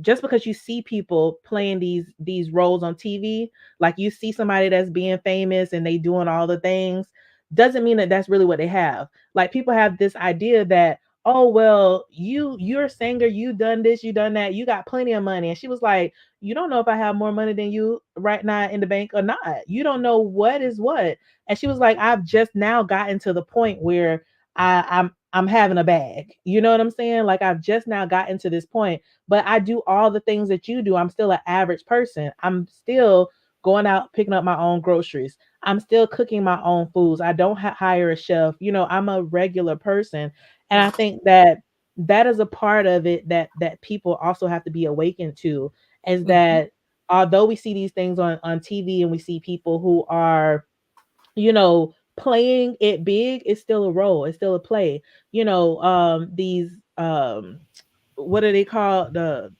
B: just because you see people playing these roles on TV, like you see somebody that's being famous and they doing all the things, doesn't mean that that's really what they have. Like people have this idea that, oh well, you're a singer, you done this, you done that, you got plenty of money. And she was like, you don't know if I have more money than you right now in the bank or not. You don't know what is what. And she was like, I've just now gotten to the point where I'm having a bag. You know what I'm saying? Like I've just now gotten to this point, but I do all the things that you do. I'm still an average person. I'm still going out picking up my own groceries. I'm still cooking my own foods. I don't hire a chef. You know, I'm a regular person. And I think that that is a part of it that people also have to be awakened to, is
C: Mhm.
B: that although we see these things on TV and we see people who are, you know, playing it big, it's still a role, it's still a play. You know, these what are they called? The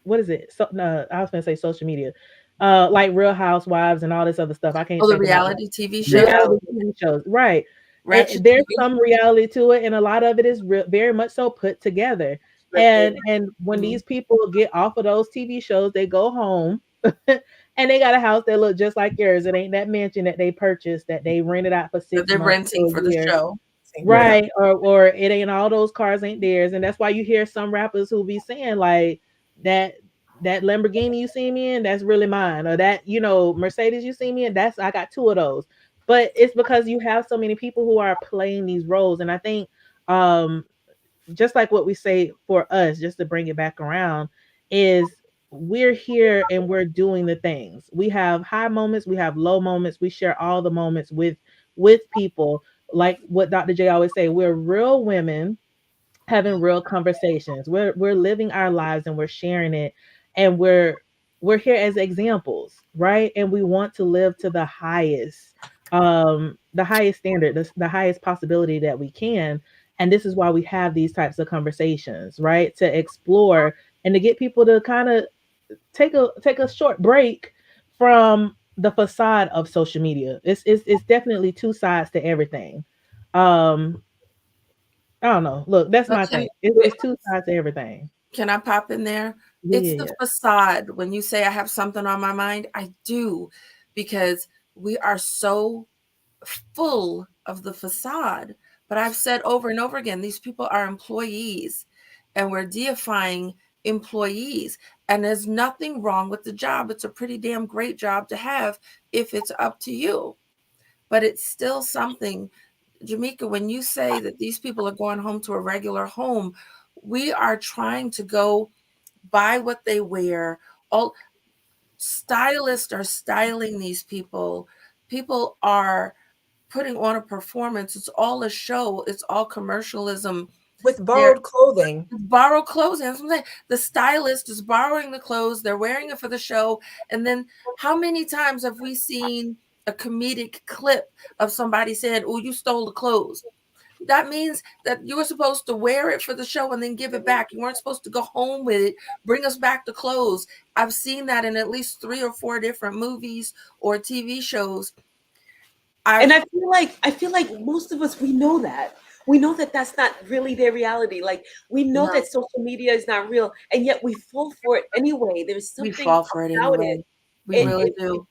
B: what is it? So no, I was gonna say social media. Like Real Housewives and all this other stuff. I can't
C: Oh, the
B: think about it.
C: reality TV shows,
B: Reality
A: Reality.
B: TV shows, right? And
C: Ratchet
B: there's
C: TV.
B: some reality to it, and a lot of it is very much so put together.
A: Scripted.
B: And when
C: Mhm.
B: these people get off of those TV shows, they go home and they got a house that look just like yours. It ain't that mansion that they purchased that they rented out for
C: That
B: 6
C: they're
B: months
C: renting
B: to a
C: for the
B: year.
C: show.
A: Yeah.
B: Right. Or it ain't, all those cars ain't theirs. And that's why you hear some rappers who be saying like that that Lamborghini you see me in, that's really mine. Or that, you know, Mercedes you see me in, that's I got two of those. But it's because you have so many people who are playing these roles. And I think um just like what we say for us, just to bring it back around, is we're here and we're doing the things. We have high moments, we have low moments, we share all the moments with people. Like what Dr. J always say, we're real women having real conversations. We're living our lives and we're sharing it, and we're here as examples, right? And we want to live to the highest standard, the highest possibility that we can. And this is why we have these types of conversations, right? To explore and to get people to kind of take a short break from the facade of social media. It's definitely two sides to everything. Um, I don't know. Look, that's my
C: Okay.
B: thing. It's two sides to everything.
C: Can I pop in there?
B: Yeah,
C: It's
B: yeah,
C: the
B: yeah.
C: facade. When you say I have something on my mind, I do, because we are so full of the facade. But I've said over and over again, these people are employees, and we're deifying employees. And there's nothing wrong with the job. It's a pretty damn great job to have if it's up to you. But it's still something, Jamaica, when you say that these people are going home to a regular home, we are trying to go buy what they wear. All stylists are styling these people. People are putting on a performance. It's all a show. It's all commercialism.
A: With
C: They're
A: borrowed clothing.
C: borrow clothes. And something the stylist is borrowing the clothes. They're wearing it for the show. And then how many times have we seen a comedic clip of somebody saying, "Oh, you stole the clothes"? That means that you were supposed to wear it for the show and then give it back. You weren't supposed to go home with it, bring us back the clothes. I've seen that in at least 3 or 4 different movies or TV shows.
E: And I feel like most of us, we know that. We know that that's not really their reality. Like, we know
C: No.
E: that social media is not real, and yet we fall for it anyway. There's
C: We
E: something
C: fall for it
E: about
C: anyway.
E: it.
C: We really
E: It,
C: do.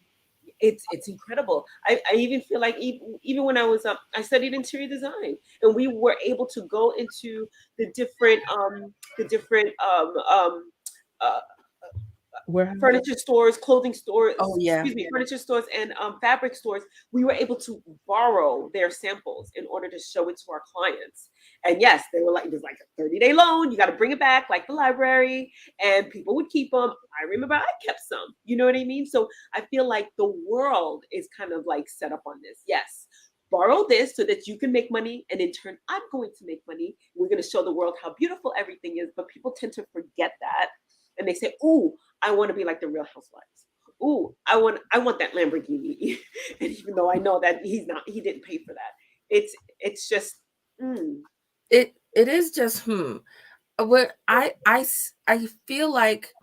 E: it's incredible. I even feel like even when I was I studied interior design, and we were able to go into the different uh,
B: Where
E: furniture stores, clothing stores,
C: Oh, yeah.
E: excuse me, furniture stores and fabric stores. We were able to borrow their samples in order to show it to our clients. And yes, they were like, there's like a 30-day loan. You got to bring it back, like the library, and people would keep them. I remember I kept some. You know what I mean? So I feel like the world is kind of like set up on this. Yes, borrow this so that you can make money, and in turn, I'm going to make money. We're going to show the world how beautiful everything is, but people tend to forget that, and they say, "Ooh, I want to be like the Real Housewives. Ooh, I want that Lamborghini." And even though I know that he didn't pay for that. It's just
C: It is just what I feel like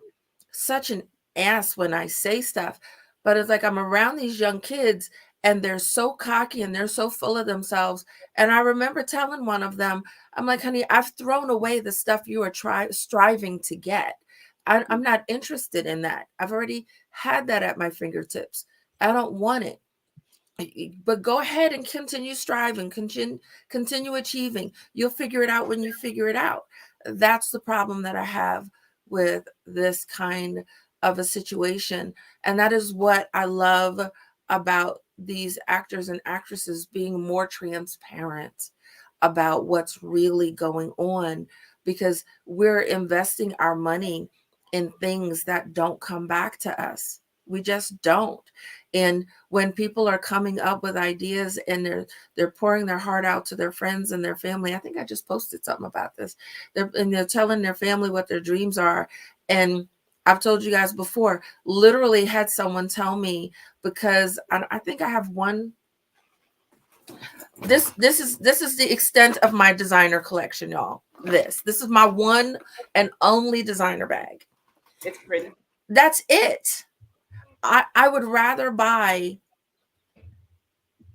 C: such an ass when I say stuff, but it's like I'm around these young kids and they're so cocky and they're so full of themselves. And I remember telling one of them, I'm like, "Honey, I've thrown away the stuff you are striving to get. I'm not interested in that. I've already had that at my fingertips. I don't want it. But go ahead and continue striving, continue achieving. You'll figure it out when you figure it out." That's the problem that I have with this kind of a situation. And that is what I love about these actors and actresses being more transparent about what's really going on, because we're investing our money in things that don't come back to us. We just don't. And when people are coming up with ideas and they're pouring their heart out to their friends and their family, I think I just posted something about this. They're telling their family what their dreams are. And I've told you guys before, literally had someone tell me, because I think I have one. This is the extent of my designer collection, y'all. This is my one and only designer bag.
E: it's pretty.
C: That's it. I would rather buy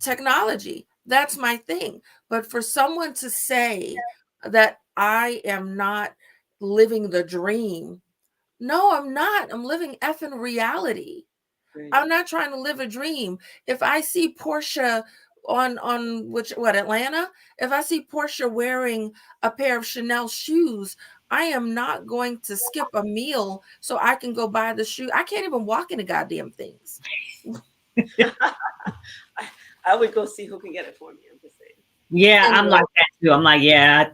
C: technology. That's my thing. But for someone to say that I am not living the dream, no, I'm not. I'm living effing reality.
E: Right.
C: I'm not trying to live a dream. If I see Portia on Atlanta, if I see Portia wearing a pair of Chanel shoes, I am not going to skip a meal so I can go buy the shoe. I can't even walk in the goddamn things.
E: I would go see who can get it for me. I'm just saying.
D: Yeah, I'm like that too. I'm like, yeah.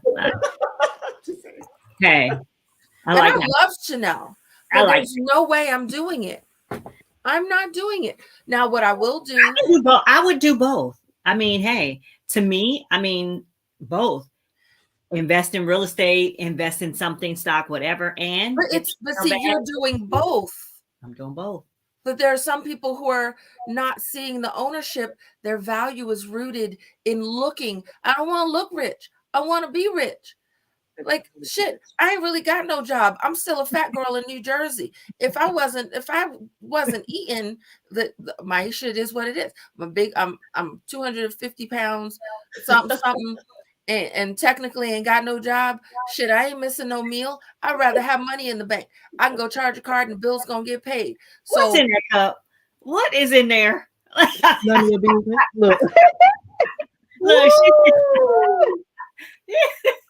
E: Just saying.
D: Okay. I
C: And
D: like
C: I
D: that.
C: love Chanel.
D: I
C: But
D: like
C: there's no way I'm doing it. I'm not doing it. Now, what I will do,
D: I would do both. I mean, hey, to me, I mean, both. Invest in real estate, invest in something, stock, whatever, and
C: but see, you're doing both.
D: I'm doing both.
C: But there are some people who are not seeing the ownership. Their value is rooted in looking. I don't want to look rich. I want to be rich. Like, shit, I ain't really got no job. I'm still a fat girl in New Jersey. If I wasn't eating, my shit is what it is. I'm 250 pounds, something, and technically ain't got no job. Shit, I ain't missing no meal. I'd rather have money in the bank. I can go charge a card and the bill's gonna get paid. So
D: What's in that cup? What is in there?
B: none of your business. Look.
D: Look,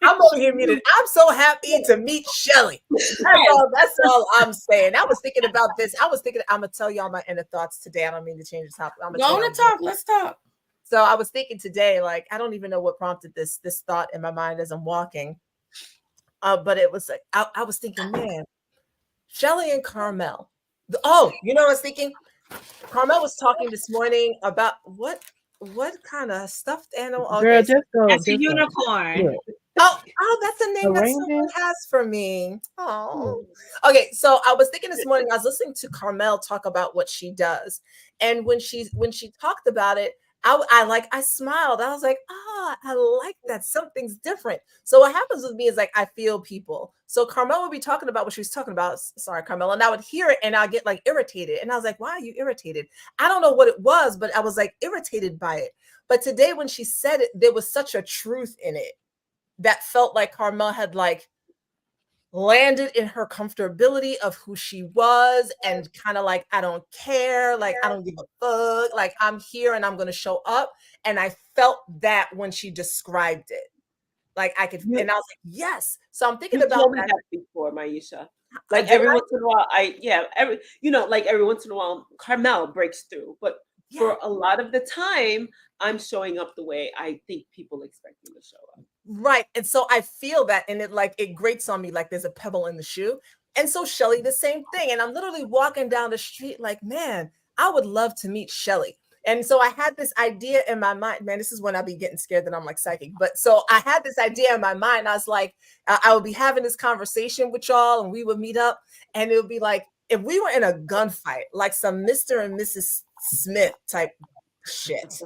A: I'm over here muted. I'm so happy to meet Shelly. That's all I'm saying. I was thinking about this. I'm gonna tell y'all my inner thoughts today. I don't mean to change the topic.
C: let's talk.
A: So I was thinking today, like, I don't even know what prompted this thought in my mind as I'm walking. But it was like I was thinking, man, Shelly and Carmel. Oh, you know what I was thinking? Carmel was talking this morning about what kind of stuffed animal.
B: Girl,
A: Okay.
B: just go.
D: That's a
B: Just go.
D: unicorn.
B: Yeah.
A: Oh, that's a name
B: A
A: that
B: reindeer?
A: someone has for me. Oh, okay. So I was thinking this morning, I was listening to Carmel talk about what she does, and when she talked about it, I smiled. I was like, I like that. Something's different. So what happens with me is like I feel people. So Carmel would be talking about what she was talking about. Sorry, Carmel, and I would hear it and I'd get like irritated, and I was like, why are you irritated? I don't know what it was, but I was like irritated by it. But today when she said it, there was such a truth in it that felt like Carmel had like landed in her comfortability of who she was and kind of like, I don't care, like I don't give a fuck, like I'm here and I'm going to show up. And I felt that when she described it, like I could, and I was like, yes. So I'm thinking
E: You
A: about
E: told me
A: that.
E: that before, Maisha. Like every once in a while, like every once in a while, Carmel breaks through. But for a lot of the time, I'm showing up the way I think people expect me to show up.
A: Right. And so I feel that, and it grates on me like there's a pebble in the shoe. And so Shelly, the same thing. And I'm literally walking down the street like, man, I would love to meet Shelly. And so I had this idea in my mind, man, this is when I be getting scared that I'm like psychic. But so I had this idea in my mind. I was like, I would be having this conversation with y'all and we would meet up, and it would be like, if we were in a gunfight, like some Mr. and Mrs. Smith type shit,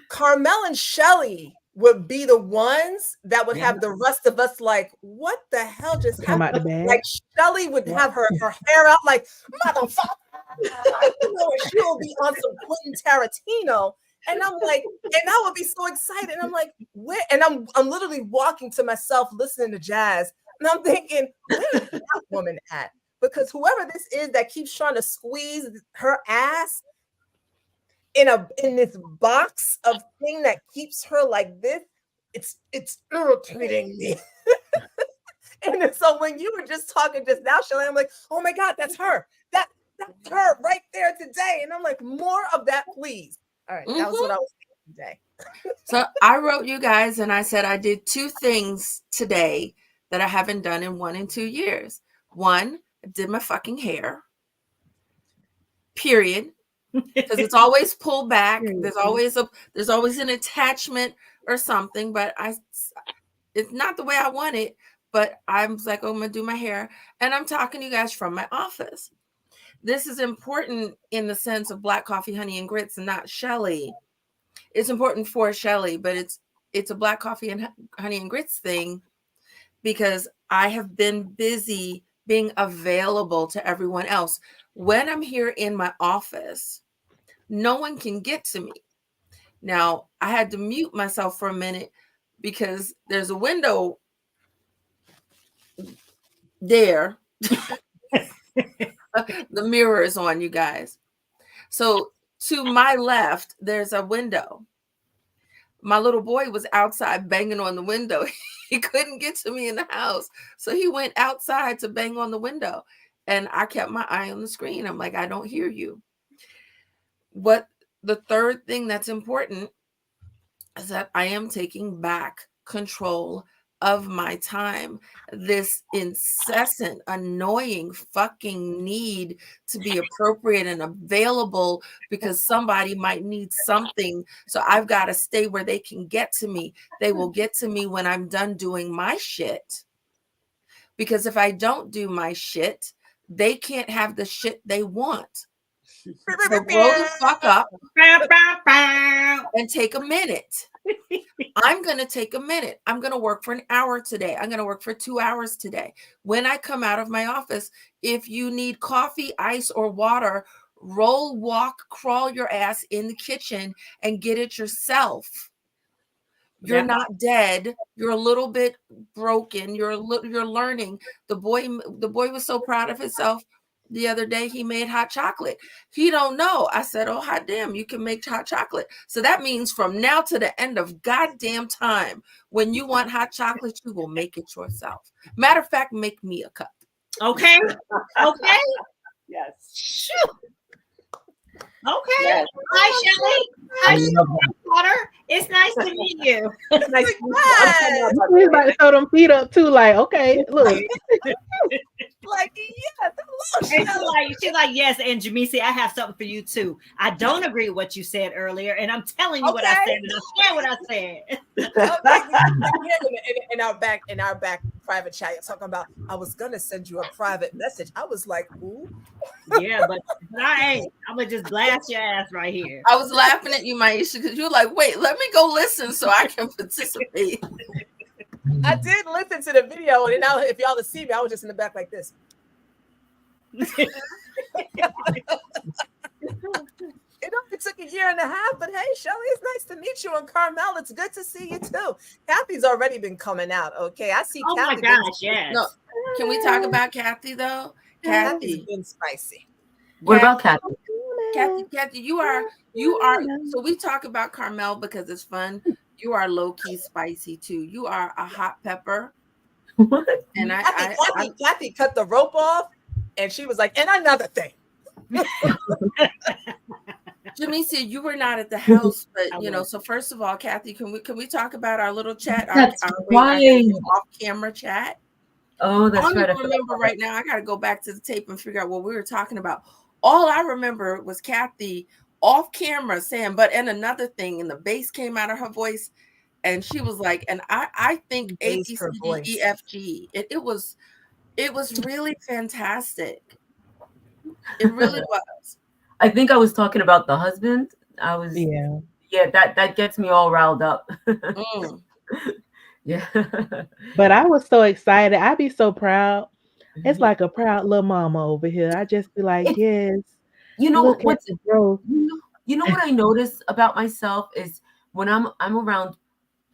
A: Carmel and Shelly would be the ones that would have the rest of us like, what the hell just
B: Come out
A: happened?
B: the bag.
A: Like Shelly would have her hair out like, motherfucker. She will be on some Quentin Tarantino. And I'm like, and I would be so excited. And I'm like, where? And I'm literally walking to myself, listening to jazz. And I'm thinking, where is that woman at? Because whoever this is that keeps trying to squeeze her ass in this box of thing that keeps her like this, it's irritating me. And so when you were just talking just now, Shelly, I'm like, oh my God, that's her. That's her right there today. And I'm like, more of that, please. All right, that was what I was thinking today.
C: So I wrote you guys and I said I did 2 things today that I haven't done in 1 and 2 years. One, I did my fucking hair. Period. Because it's always pulled back. There's always an attachment or something, but it's not the way I want it. But I was like, oh, I'm gonna do my hair, and I'm talking to you guys from my office. This is important in the sense of Black Coffee, Honey, and Grits, and not Shelly. It's important for Shelly, but it's a Black Coffee and Honey and Grits thing because I have been busy being available to everyone else. When I'm here in my office, no one can get to me. Now, I had to mute myself for a minute because there's a window there. The mirror is on, you guys. So to my left, there's a window. My little boy was outside banging on the window. He couldn't get to me in the house. So he went outside to bang on the window. And I kept my eye on the screen. I'm like, I don't hear you. What the third thing that's important is that I am taking back control of my time. This incessant, annoying fucking need to be appropriate and available because somebody might need something. So I've got to stay where they can get to me. They will get to me when I'm done doing my shit. Because if I don't do my shit, they can't have the shit they want. So grow the fuck up and take a minute. I'm going to take a minute. I'm going to work for an hour today. I'm going to work for 2 hours today. When I come out of my office, if you need coffee, ice, or water, roll, walk, crawl your ass in the kitchen and get it yourself. You're not dead. You're a little bit broken. You're learning. The boy was so proud of himself. The other day he made hot chocolate. He don't know. I said, oh, hot damn, you can make hot chocolate. So that means from now to the end of goddamn time, when you want hot chocolate, you will make it yourself. Matter of fact, make me a cup.
D: Okay. Okay.
E: Yes.
D: Shoot. Okay.
E: Yes.
D: Hi, Shelly. Hi, Potter. It's nice to meet you.
E: It's nice to meet you.
B: He's about to throw them feet up too, like, okay, look.
A: like, yes,
D: And she's like, yes, and Jamisi, I have something for you too. I don't agree with what you said earlier, and I'm telling you what I said, and I'm saying what I said.
A: Okay, in our back private chat, you're talking about I was gonna send you a private message. I was like, ooh.
D: Yeah, but I ain't. I'm gonna just blast your ass right here.
C: I was laughing at you, Maisha, because you're like, wait, let me go listen so I can participate.
A: I did listen to the video, and now if y'all to see me, I was just in the back like this. It only took a year and a half, but hey, Shelly, it's nice to meet you. And Carmel, it's good to see you too. Kathy's already been coming out. Okay, I see.
D: Oh
A: Kathy
D: my gosh, yes.
C: No, can we talk about Kathy though?
A: Kathy's
C: Kathy,
A: been spicy.
F: What about Kathy?
C: Kathy, you are. So we talk about Carmel because it's fun. You are low key spicy too. You are a hot pepper.
F: What?
C: And
A: Kathy cut the rope off, and she was like, and another thing.
C: Jamisia, you were not at the house, but so first of all, Kathy, can we talk about our little chat, our off-camera chat?
F: Oh, that's right.
C: I don't remember right now. I got to go back to the tape and figure out what we were talking about. All I remember was Kathy off camera saying, but and another thing, and the bass came out of her voice, and she was like, and I think A, B, C, D, E, F, G. It was really fantastic. It really was.
F: I think I was talking about the husband. Yeah, that gets me all riled up. Yeah.
B: But I was so excited. I'd be so proud. It's like a proud little mama over here. I just be like, yes.
F: You know
B: look
F: what's
B: at the growth.
F: You know what I notice about myself is when I'm around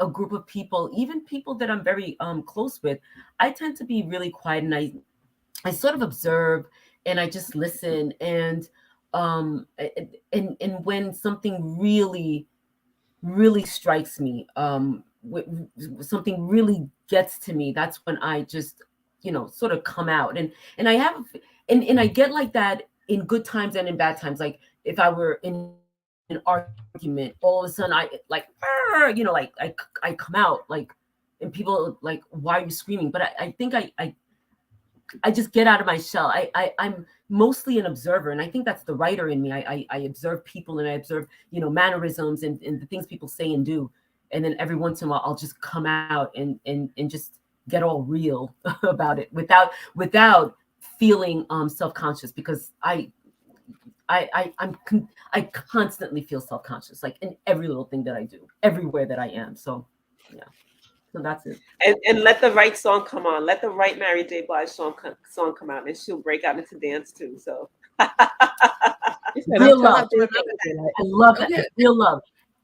F: a group of people, even people that I'm very close with, I tend to be really quiet, and I sort of observe and I just listen, and when something really strikes me, something really gets to me, that's when I just sort of come out, and I have and I get like that in good times and in bad times. Like if I were in an argument, all of a sudden I like I come out like, and people like, why are you screaming? But I think I just get out of my shell. I'm mostly an observer, and I think that's the writer in me. I observe people, and I observe mannerisms and the things people say and do, and then every once in a while I'll just come out and just get all real about it without feeling self-conscious, because I constantly feel self-conscious, like in every little thing that I do, everywhere that I am. So yeah. So that's it.
E: And let the right song come on. Let the right Mary J. Blige song come out, and she'll break out into dance too. So
F: real love. I love that.
C: Okay.
F: Real love.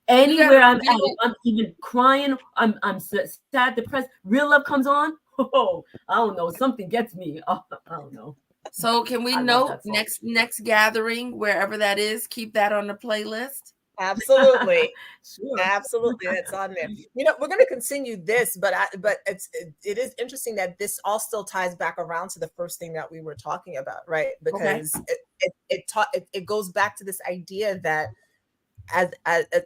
F: Anywhere I'm at, if I'm even crying, I'm sad, depressed, real love comes on. Oh, I don't know. Something gets me. Oh, I don't know.
C: So can we note next gathering, wherever that is, keep that on the playlist?
A: Absolutely.
F: Sure.
A: Absolutely, that's on there. We're going to continue this, but it is interesting that this all still ties back around to the first thing that we were talking about, right? Because it goes back to this idea that as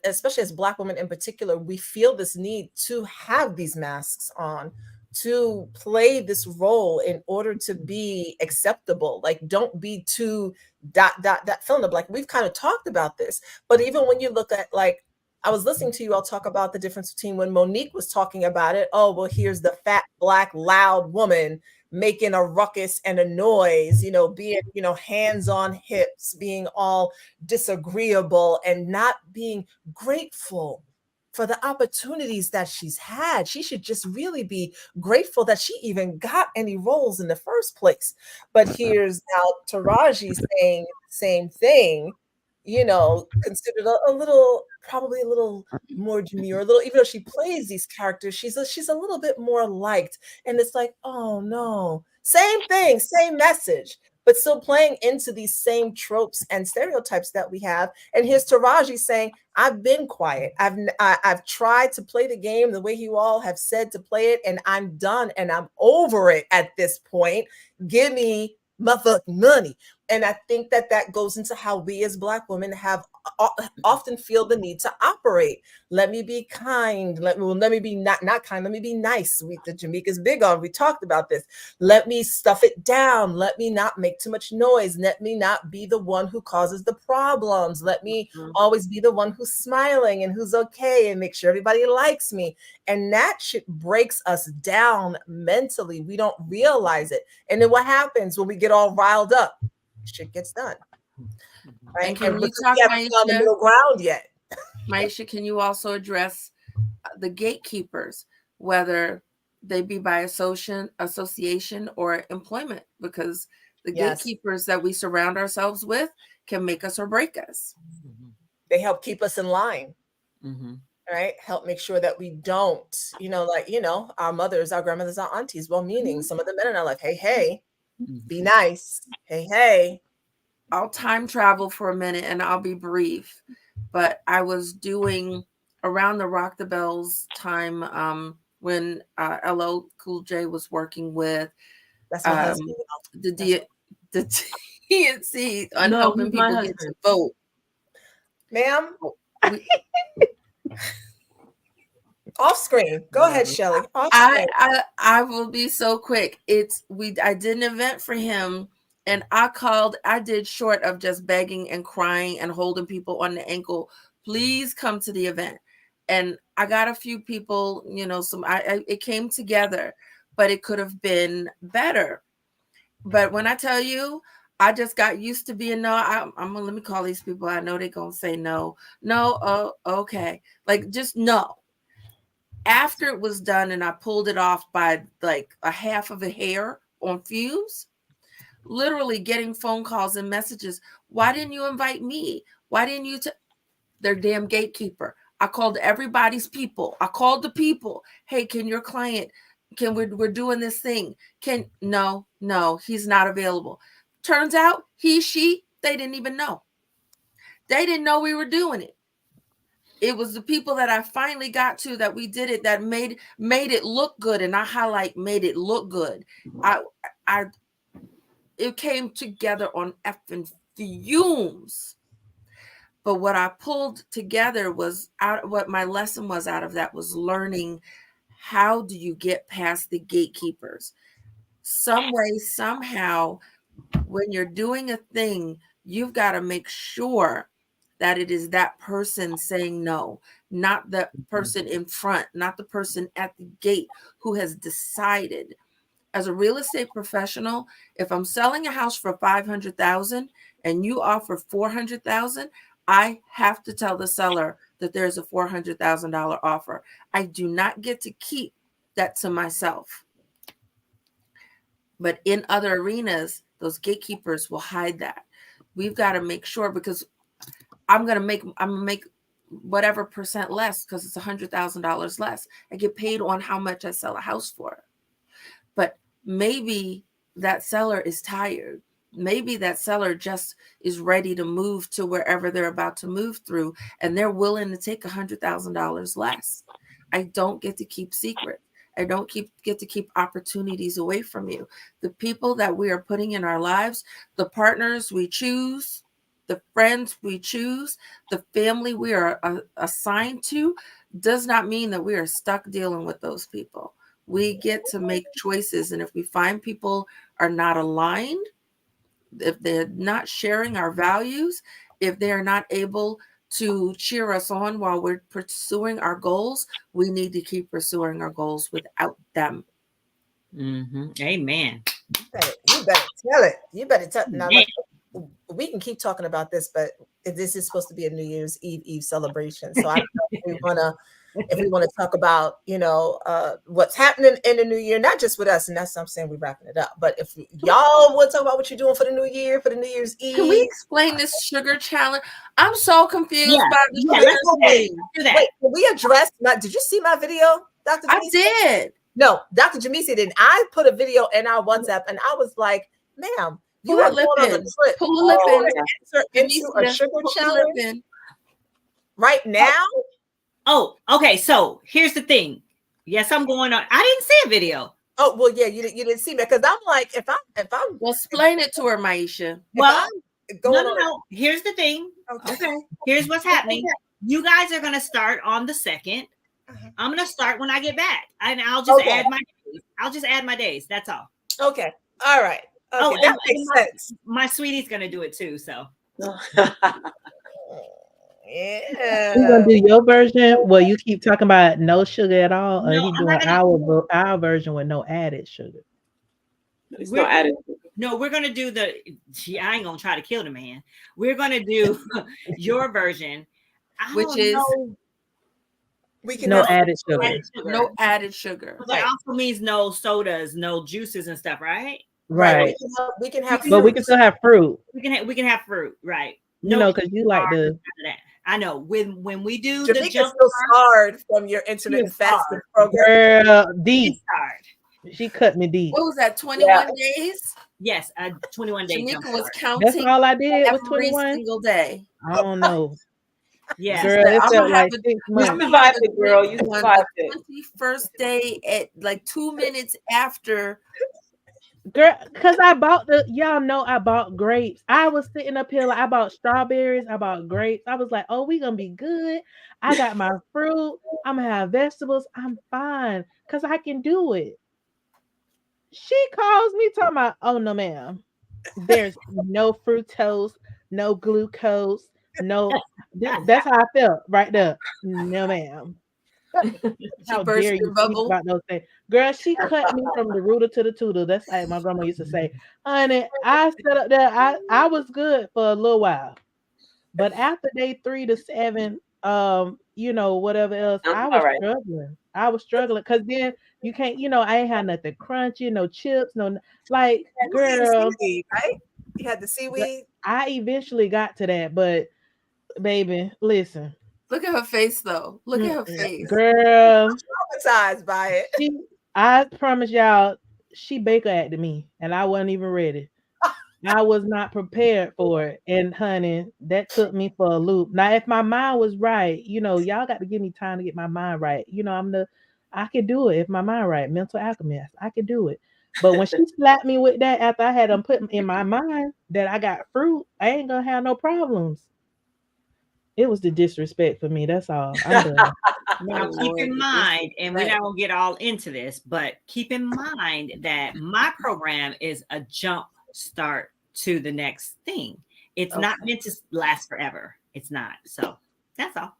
A: especially as Black women in particular, we feel this need to have these masks on, to play this role in order to be acceptable. Like, don't be too ... fill in the blank. We've kind of talked about this, but even when you look at, like, I was listening to you all talk about the difference between when Monique was talking about it. Oh, well, here's the fat, Black, loud woman making a ruckus and a noise, being, hands on hips, being all disagreeable and not being grateful for the opportunities that she's had. She should just really be grateful that she even got any roles in the first place. But here's now Taraji saying the same thing, considered probably a little more demure, even though she plays these characters, she's a little bit more liked. And it's like, oh no, same thing, same message, but still playing into these same tropes and stereotypes that we have. And here's Taraji saying, I've been quiet. I've tried to play the game the way you all have said to play it, and I'm done and I'm over it at this point. Give me motherfucking money. And I think that that goes into how we as Black women have often feel the need to operate. Let me be kind. Let me be not kind. Let me be nice. The Jamaica's big on. We talked about this. Let me stuff it down. Let me not make too much noise. Let me not be the one who causes the problems. Let me always be the one who's smiling and who's okay and make sure everybody likes me. And that shit breaks us down mentally. We don't realize it. And then what happens when we get all riled up? Shit gets done. Right?
C: And can you
A: because
C: talk,
A: we haven't found the middle ground yet.
C: Maisha, can you also address the gatekeepers, whether they be by association or employment? Because the gatekeepers that we surround ourselves with can make us or break us.
A: They help keep us in line.
F: Mm-hmm.
A: Right? Help make sure that we don't, our mothers, our grandmothers, our aunties, well-meaning. Some of the men in our life, hey, be nice. Hey.
C: I'll time travel for a minute and I'll be brief. But I was doing around the Rock the Bells time when LL Cool J was working with the DNC on helping people get to vote.
A: Ma'am? Off screen. Go ahead, Shelly.
C: I will be so quick. I did an event for him and I did short of just begging and crying and holding people on the ankle. Please come to the event. And I got a few people, it came together, but it could have been better. But when I tell you, I just got used to being no. I'm gonna let me call these people. I know they're gonna say no. Oh, okay. Like just no. After it was done and I pulled it off by like a half of a hair on fuse, literally getting phone calls and messages. Why didn't you invite me? Why didn't you? Their damn gatekeeper. I called everybody's people. I called the people. Hey, can your client? We're doing this thing? No, he's not available. Turns out she, they didn't even know. They didn't know we were doing it. It was the people that I finally got to that we did it that made it look good, and I highlight made it look good. It came together on effing fumes. But what I pulled together was what my lesson was out of that was learning how do you get past the gatekeepers? Some way, somehow, when you're doing a thing, you've got to make sure that it is that person saying no, not the person in front, not the person at the gate who has decided. As a real estate professional, if I'm selling a house for $500,000 and you offer $400,000, I have to tell the seller that there's a $400,000 offer. I do not get to keep that to myself. But in other arenas, those gatekeepers will hide that. We've got to make sure, because I'm gonna make whatever percent less because it's $100,000 less. I get paid on how much I sell a house for. But maybe that seller is tired. Maybe that seller just is ready to move to wherever they're about to move through, and they're willing to take $100,000 less. I don't get to keep secrets. I don't get to keep opportunities away from you. The people that we are putting in our lives, the partners we choose, the friends we choose, the family we are assigned to, does not mean that we are stuck dealing with those people. We get to make choices. And if we find people are not aligned, if they're not sharing our values, if they're not able to cheer us on while we're pursuing our goals, we need to keep pursuing our goals without them.
D: Amen.
A: You better tell it. You better tell. Now, we can keep talking about this, but this is supposed to be a New Year's Eve celebration. So I don't know if we want to talk about, what's happening in the new year, not just with us, and that's what I'm saying, we're wrapping it up. But if y'all want to talk about what you're doing for the new year, for the New Year's Eve.
C: Can we explain this sugar challenge? I'm so confused by the sugar thing.
A: Wait, can we address, did you see my video, Dr. Jamisi?
C: I did.
A: No, Dr. Jamisi didn't. I put a video in our WhatsApp and I was like, ma'am, you are going on a trip.
C: Pull a lip in.
A: Enter into a sugar challenge right now.
D: Oh, okay. So here's the thing. Yes, I'm going on. I didn't see a video.
A: Oh well, yeah, you didn't see me because I'm like, if I'm
C: Well, explain it to her, Maisha.
D: Well,
A: going
D: no,
A: on,
D: no. Here's the thing.
C: Okay.
D: Here's what's happening. You guys are gonna start on the 2nd. I'm gonna start when I get back, and I'll just add my days. I'll just add my days. That's all.
A: Okay, all right. Okay,
D: Oh,
A: that makes sense.
D: My sweetie's gonna do it too. So
A: Yeah.
B: We gonna do your version. Well, you keep talking about no sugar at all, or
D: No,
B: he
D: I'm
B: doing
D: not gonna-
B: our version with no added sugar.
E: It's no added.
D: no, we're gonna do the. Gee, I ain't gonna try to kill the man. We're gonna do your version,
C: Which is
A: We can
B: No
A: have
B: added sugar.
D: added sugar.
C: no added sugar.
D: But that also means no sodas, no juices and stuff, right?
B: Right.
A: We can have
B: But we can still have fruit.
D: We can have fruit, right?
B: You know, because you like
D: sugar,
B: the
D: none of that. I know when we do
A: Jamaica's
D: the jump
A: still
D: start,
A: scarred from your intermittent
D: She's
A: fasting
D: scarred.
A: program.
B: girl
D: we
B: deep.
D: start.
B: She cut me deep.
C: What was that? 21 days.
D: Yes, a 21 day jump
C: Jamaica was
D: start.
C: counting
B: That's all I did was
C: every
B: 21.
C: single day.
B: I don't know.
D: Yeah.
B: Girl, it
C: I'm
B: felt
C: gonna have
B: like
C: a-
B: 6
E: You
B: months.
E: survived it, girl. You
C: On
E: survived
C: the
E: it.
C: 21st day at like 2 minutes after.
B: Girl, because y'all know I bought grapes. I was sitting up here, like, I bought strawberries, I bought grapes. I was like, oh, we gonna be good. I got my fruit, I'm gonna have vegetables, I'm fine, because I can do it. She calls me talking about, oh no, ma'am. There's no fructose, no glucose, no. That's how I felt right there. No, ma'am. How
C: burst
B: dare
C: your
B: you speak
C: bubble.
B: about those things? Girl, she cut me from the rooter to the tutor. That's like my grandma used to say. Honey, I sat up there. I was good for a little while. But after day 3 to 7, whatever else, I was
E: All right.
B: struggling. I was struggling because then you can't, I ain't had nothing crunchy, no chips, like,
A: You was eating
B: girl,
A: seaweed, right? You had the seaweed.
B: I eventually got to that, but baby, listen,
C: Look at her face, though. Look at her face.
B: girl,
A: Traumatized by it.
B: I promise y'all, she Baker acted me, and I wasn't even ready. I was not prepared for it, and honey, that took me for a loop. Now, if my mind was right, y'all got to give me time to get my mind right. I could do it if my mind right. Mental alchemist, I could do it. But when she slapped me with that after I had them put in my mind that I got fruit, I ain't gonna have no problems. It was the disrespect for me. That's all. I'm done.
D: Now,
C: Oh,
D: keep in
C: Lord,
D: mind, and we're
C: right.
D: not going to get all into this, but keep in mind that my program is a jump start to the next thing. It's not meant to last forever. It's not. So that's all.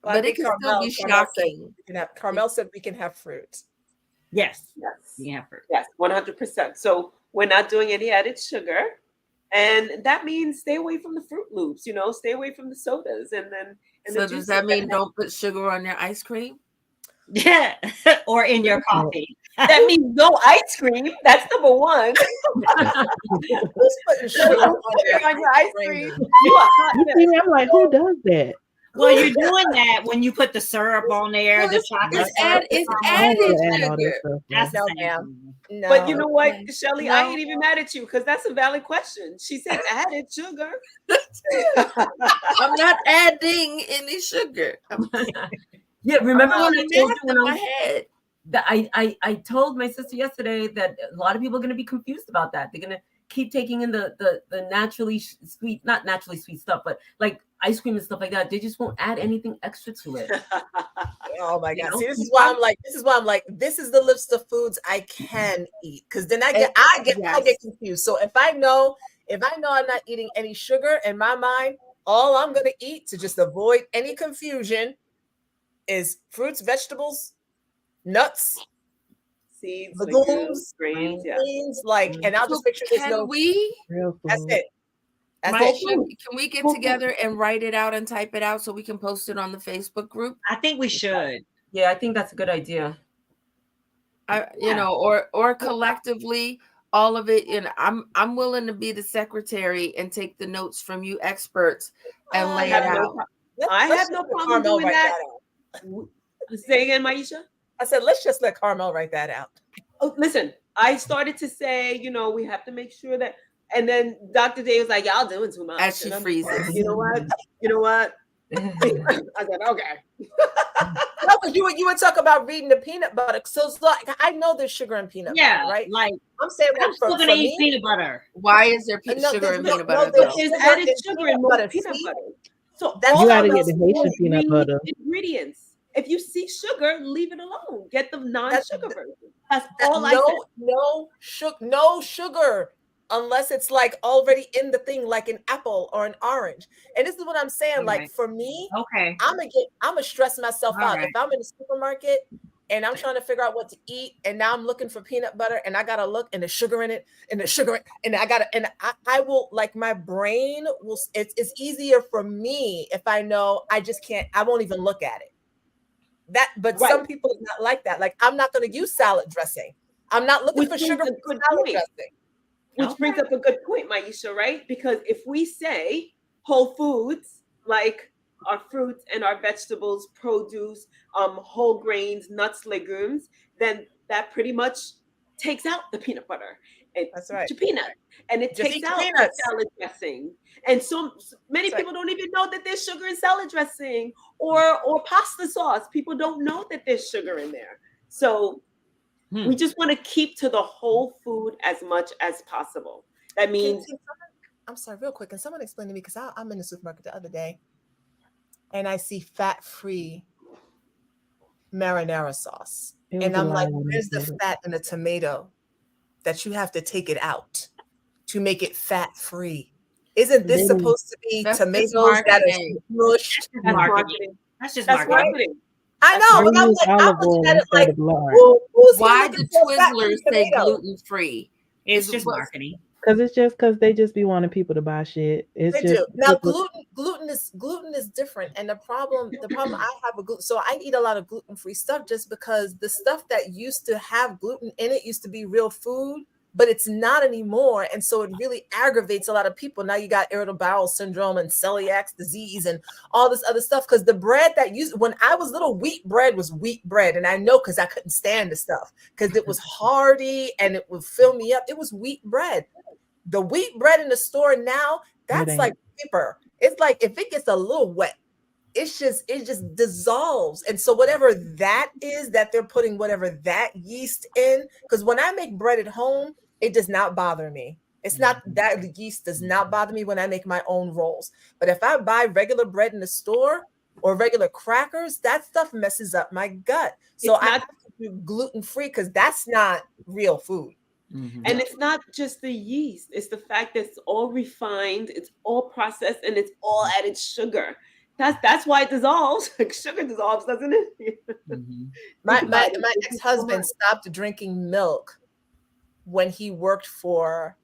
A: Well,
C: But it can still be shocking.
A: Carmel said we can have fruit.
D: Yes.
E: Yes.
D: You can have fruit.
E: Yes, 100%. So we're not doing any added sugar. And that means stay away from the Fruit Loops, stay away from the sodas. And
C: So does that mean don't put sugar on your ice cream?
D: Yeah. Or in your coffee.
E: that means no ice cream? That's number one.
A: Who's putting sugar
E: on your ice cream?
A: cream?
E: You are hot
B: You
E: mess.
B: see, I'm like, who does that?
D: Well, you're doing that when you put the syrup on there, the chocolate syrup.
C: It's
B: I ain't
C: added
B: gonna add all that
C: sugar.
B: stuff.
D: That's
A: No,
D: the same
A: ma'am.
D: thing.
A: No.
E: But you know what,
C: Okay.
E: Shelly,
C: No.
E: I ain't even mad at you because that's a valid question. She said added sugar.
C: I'm not adding any sugar. I'm
F: Yeah, remember when I
C: doing
F: told
C: math
F: you when
C: in
F: I
C: my
F: was
C: head.
F: that I told my sister yesterday that a lot of people are going to be confused about that. They're going to keep taking in the naturally sweet, not naturally sweet stuff, but like ice cream and stuff like that. They just won't add anything extra to it.
A: Oh my
F: You
A: God.
F: know?
A: See, this is why I'm like, this is the list of foods I can eat. Because then I get confused. So if I know I'm not eating any sugar in my mind, all I'm gonna eat to just avoid any confusion is fruits, vegetables, nuts,
E: Seeds,
A: legumes,
E: grains, yeah.
A: beans, and I'll just
C: So
A: make sure there's
C: can
A: no.
C: we,
B: Real
A: That's
B: food.
A: it. That's
C: Maisha,
A: it.
C: can we get together and write it out and type it out so we can post it on the Facebook group?
D: I think we should.
F: Yeah, I think that's a good idea.
C: Or collectively, all of it. And I'm willing to be the secretary and take the notes from you experts and lay it out.
E: I
A: Let's
E: have no
A: just let
E: problem
A: Carmel
E: doing
A: write
E: that.
A: out.
E: Say again, Maisha.
A: I said, let's just let Carmel write that out.
E: Oh, listen, I started to say, we have to make sure that, and then Dr. Day was like, y'all doing too much.
C: As she
E: And I'm
C: freezes.
E: like, you know what? I said, okay.
A: No, because you would talk about reading the peanut butter. So it's like I know there's sugar in peanut
D: Yeah,
A: butter, right?
D: like
A: I'm saying
D: I'm
A: like
D: still gonna
A: for
D: eat
A: me,
D: peanut butter.
C: Why is there
A: no,
C: sugar
A: there's
C: in
A: no
C: peanut butter
A: there's
C: though?
E: There's
A: sugar
E: added
A: in
E: sugar
A: peanut
E: in most
A: butter.
E: peanut
A: See,
E: butter. So
A: that's
B: You
E: all
A: what
B: got
E: of
B: to get
E: those
B: the
A: I'm
B: Haitian
A: saying.
B: peanut
E: green
B: butter.
E: ingredients. If you see sugar, leave it alone. Get the
A: That,
E: non-sugar version. That's
A: that
E: all I said.
A: no sugar unless it's like already in the thing, like an apple or an orange. And this is what I'm saying.
D: All
A: Like
D: right.
A: for me,
D: Okay.
A: I'm gonna stress myself
D: All
A: out
D: right.
A: if I'm in the supermarket and I'm trying to figure out what to eat, and now I'm looking for peanut butter, and I gotta look, and the sugar in it, and the sugar, and I will, like, my brain will. It's easier for me if I know I just can't. I won't even look at it. But
E: Right.
A: some people is not like that. Like, I'm not gonna use salad dressing. I'm not looking
E: Which
A: for
E: brings
A: sugar
E: a
A: for
E: good
A: salad
E: point.
A: dressing.
E: Which brings
D: Okay.
E: up a good point, Maisha, right? Because if we say whole foods, like our fruits and our vegetables, produce, whole grains, nuts, legumes, then that pretty much takes out the peanut butter.
A: That's
E: It's
A: right.
E: your peanut. And it
A: Just
E: takes
A: eat your
E: out the
A: peanuts.
E: salad dressing. And so many
A: That's right.
E: people don't even know that there's sugar in salad dressing or pasta sauce. People don't know that there's sugar in there. So we just want to keep to the whole food as much as possible. That means
A: I'm sorry, real quick. Can someone explain to me? Because I'm in the supermarket the other day and I see fat-free marinara sauce.
B: It was
A: And
B: a
A: I'm
B: lie
A: like,
B: when they
A: where's the
B: said it.
A: fat in a tomato that you have to take it out to make it fat-free? Isn't
B: They
A: this
B: didn't.
A: supposed to be
C: That's just
A: tomatoes that are
C: marketing.
A: smushed?
D: That's
E: that's
D: marketing.
E: marketing.
D: That's just
E: That's
D: marketing.
E: marketing.
A: I
E: That's
A: know,
B: Or
A: but I'm
B: use
A: like, I'm
B: olive
A: looking
B: oil
A: at it
B: instead
A: like,
B: of lard.
A: who's here
C: Why
A: looking
C: the
A: for a fat-free
C: Twizzlers say
A: tomato?
C: gluten free?
D: It's just marketing.
B: Because they just be wanting people to buy shit. It's
A: They
B: just
A: do. Now
B: people.
A: gluten is different. And the problem I have with gluten, so I eat a lot of gluten-free stuff just because the stuff that used to have gluten in it used to be real food, but it's not anymore. And so it really aggravates a lot of people. Now you got irritable bowel syndrome and celiac disease and all this other stuff. Because the bread that used when I was little, wheat bread was wheat bread. And I know because I couldn't stand the stuff because it was hearty and it would fill me up. It was wheat bread. The wheat bread in the store now,
B: It
A: that's like
B: ain't.
A: paper. It's like if it gets a little wet, it just dissolves. And so whatever that is that they're putting whatever that yeast in, because when I make bread at home, it does not bother me. It's not that the yeast does not bother me when I make my own rolls. But if I buy regular bread in the store or regular crackers, that stuff messes up my gut. So
E: It's
A: I have
E: not
A: to do gluten-free because that's not real food.
E: and it's not just the yeast. It's the fact that it's all refined, it's all processed, and it's all added sugar. That's why it dissolves. Like sugar dissolves, doesn't it?
A: My
E: Think
A: my
E: about it.
A: my
E: It's just so
A: ex-husband
E: much.
A: stopped drinking milk when he worked for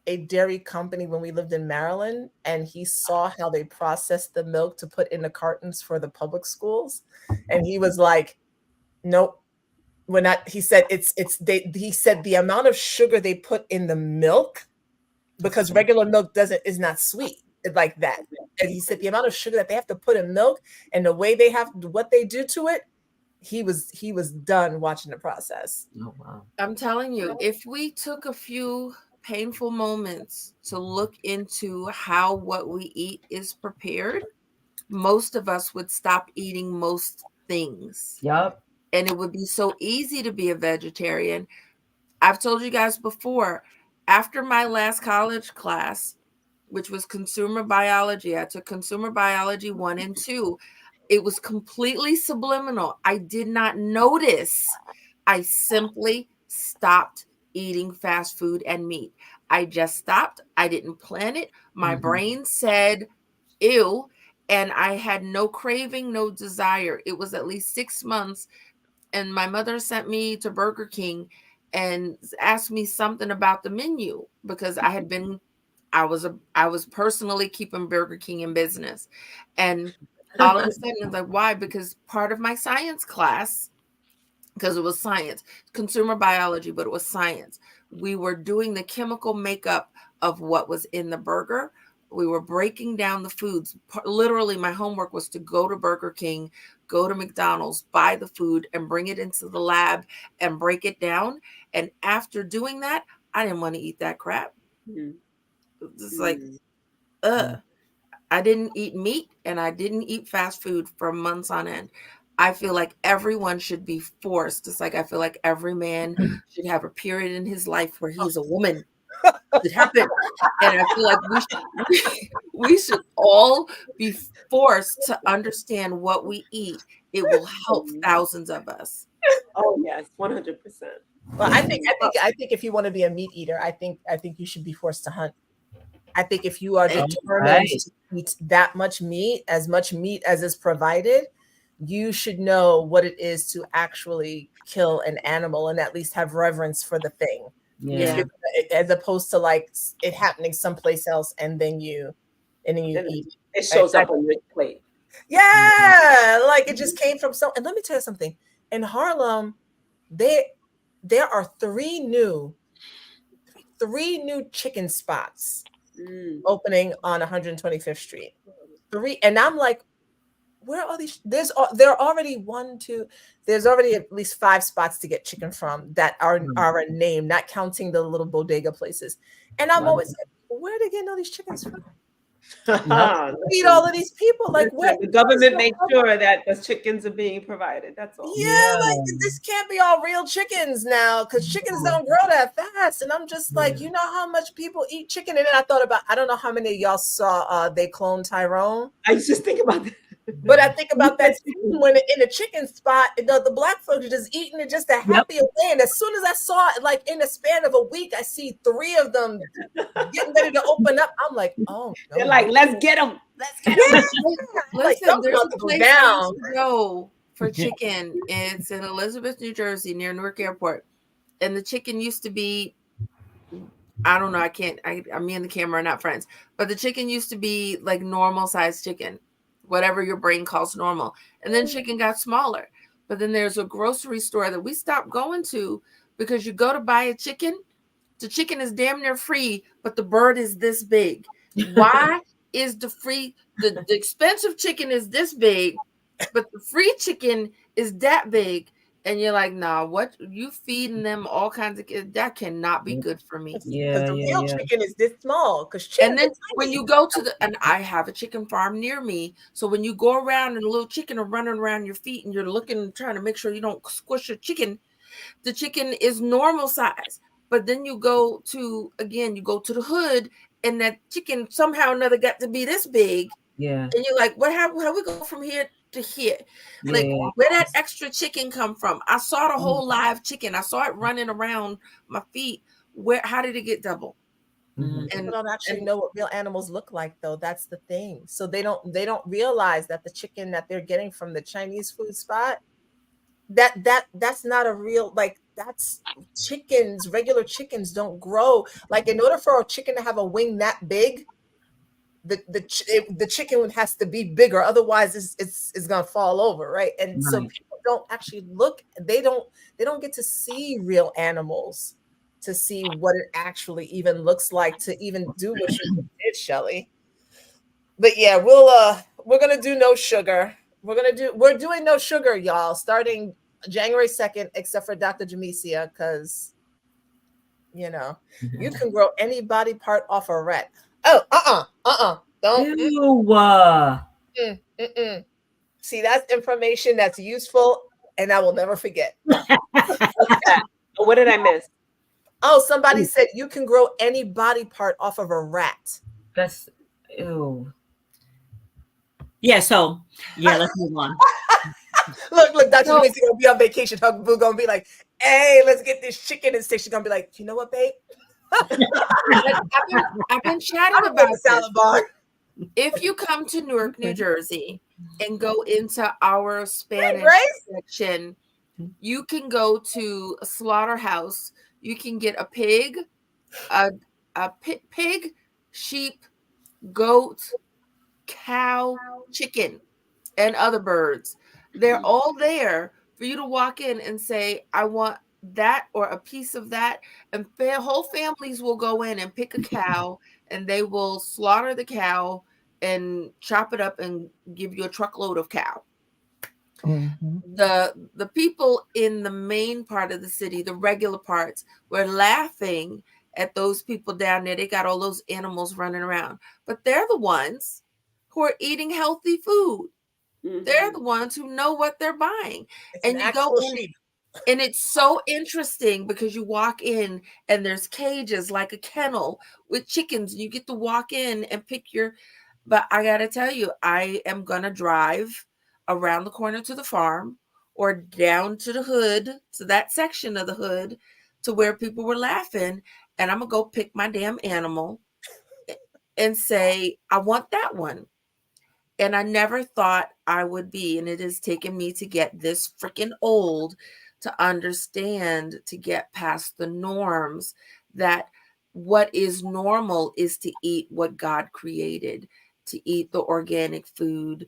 A: a dairy company when we lived in Maryland, and he saw how they processed the milk to put in the cartons for the public schools, and he was like, "Nope, we're not." He said, "It's they." He said the amount of sugar they put in the milk because regular milk doesn't is not sweet like that. And he said the amount of sugar that they have to put in milk and the way they have what they do to it, he was done watching the process.
F: Oh wow.
C: I'm telling you, if we took a few painful moments to look into how what we eat is prepared, most of us would stop eating most things.
F: Yup.
C: And it would be so easy to be a vegetarian. I've told you guys before, after my last college class, which was consumer biology, I took consumer biology 1 and 2. It was completely subliminal. I did not notice. I simply stopped eating fast food and meat. I just stopped. I didn't plan it. My brain said, ew. And I had no craving, no desire. It was at least 6 months. And my mother sent me to Burger King and asked me something about the menu because I was personally keeping Burger King in business. And all of a sudden it's like, why? Because part of my science class, because it was science, consumer biology, but it was science. We were doing the chemical makeup of what was in the burger. We were breaking down the foods. Literally, my homework was to go to Burger King, go to McDonald's, buy the food, and bring it into the lab and break it down. And after doing that, I didn't want to eat that crap.
E: Mm,
C: It's like,
E: mm.
C: ugh. I didn't eat meat and I didn't eat fast food for months on end. I feel like everyone should be forced. It's like I feel like every man should have a period in his life where he's a woman. It happened. And I feel like we should all be forced to understand what we eat. It will help thousands of us.
E: Oh yes, 100%.
A: Well, I think if you want to be a meat eater, I think you should be forced to hunt. I think if you are determined
F: Right.
A: to eat that much meat as is provided, you should know what it is to actually kill an animal and at least have reverence for the thing. If
F: Yeah.
A: you're as opposed to like it happening someplace else and then you
E: Then
A: eat it.
E: it shows up on your plate.
A: Yeah, like it just came from some. And let me tell you something. In Harlem, there are three new chicken spots
E: Mm.
A: opening on 125th Street. Three, and I'm like, where are these? There are already there's already at least 5 spots to get chicken from that are a name, not counting the little bodega places. And I'm
F: Wow.
A: always like, where are they getting all these chickens from?
E: Listen,
A: Feed all of these people. Like,
E: listen, the government makes sure that the chickens are being provided. That's all.
A: Yeah, like this can't be all real chickens now because chickens don't grow that fast. And I'm just like, you know how much people eat chicken? And then I thought about, I don't know how many of y'all saw They Cloned Tyrone.
E: I just think about that.
A: But I think about that scene when in the chicken spot, the black folks are just eating it just a happy away. And as soon as I saw it, like in the span of a week, I see 3 of them getting ready to open up. I'm like, oh, no.
E: They're like, let's get them. Let's get them.
C: Listen, there's a place
A: down.
C: to go for chicken. It's in Elizabeth, New Jersey, near Newark Airport. And the chicken used to be, I don't know, me and the camera are not friends, but the chicken used to be like normal sized chicken, whatever your brain calls normal. And then chicken got smaller. But then there's a grocery store that we stopped going to because you go to buy a chicken, the chicken is damn near free, but the bird is this big. Why is the expensive chicken is this big, but the free chicken is that big? And you're like, nah, what you feeding them all kinds of that cannot be good for me.
A: Because the real chicken is this small.
C: And then when you go to and I have a chicken farm near me, so when you go around and a little chicken are running around your feet and you're looking, trying to make sure you don't squish your chicken, the chicken is normal size. But then you go to the hood and that chicken somehow or another got to be this big.
F: Yeah.
C: And you're like, what happened? How we go from here to here? Like, where that extra chicken come from? I saw the whole live chicken. I saw it running around my feet. How did it get double?
A: And people don't actually know what real animals look like, though. That's the thing. So they don't realize that the chicken that they're getting from the Chinese food spot, that's not a real, like, that's chickens. Regular chickens don't grow. Like, in order for a chicken to have a wing that big, the chicken has to be bigger, otherwise it's gonna fall over, right? And so people don't actually look. They don't get to see real animals to see what it actually even looks like to even do what you did, Shelly. But yeah, we're gonna do no sugar. We're doing no sugar, y'all, starting January 2nd, except for Dr. Jamesia, because you can grow any body part off a rat. Oh, don't.
F: Ew.
A: See, that's information that's useful, and I will never forget.
E: What did I miss?
A: Oh, somebody said you can grow any body part off of a rat.
F: That's ew.
D: Yeah, so let's move on.
A: Look, Dr. Jamesia gonna be on vacation. Hug Boo gonna be like, hey, let's get this chicken and steak. She's gonna be like, you know what, babe?
C: I've been chatting about
A: the salad bar.
C: If you come to Newark, New Jersey, and go into our Spanish section, you can go to a slaughterhouse. You can get a pig, pig, sheep, goat, cow, chicken, and other birds. They're all there for you to walk in and say, I want that or a piece of that. And whole families will go in and pick a cow, and they will slaughter the cow and chop it up and give you a truckload of cow. The people in the main part of the city, the regular parts, were laughing at those people down there. They got all those animals running around, but they're the ones who are eating healthy food. They're
E: Mhm.
C: the ones who know what they're buying.
A: It's an
C: And you go
A: actual
C: in,
A: sheep.
C: and it's so interesting because you walk in and there's cages like a kennel with chickens, and you get to walk in and pick your. But I got to tell you, I am going to drive around the corner to the farm or down to the hood, to that section of the hood, to where people were laughing. And I'm going to go pick my damn animal and say, I want that one. And I never thought I would be, and it has taken me to get this freaking old to understand, to get past the norms, that what is normal is to eat what God created, to eat the organic food.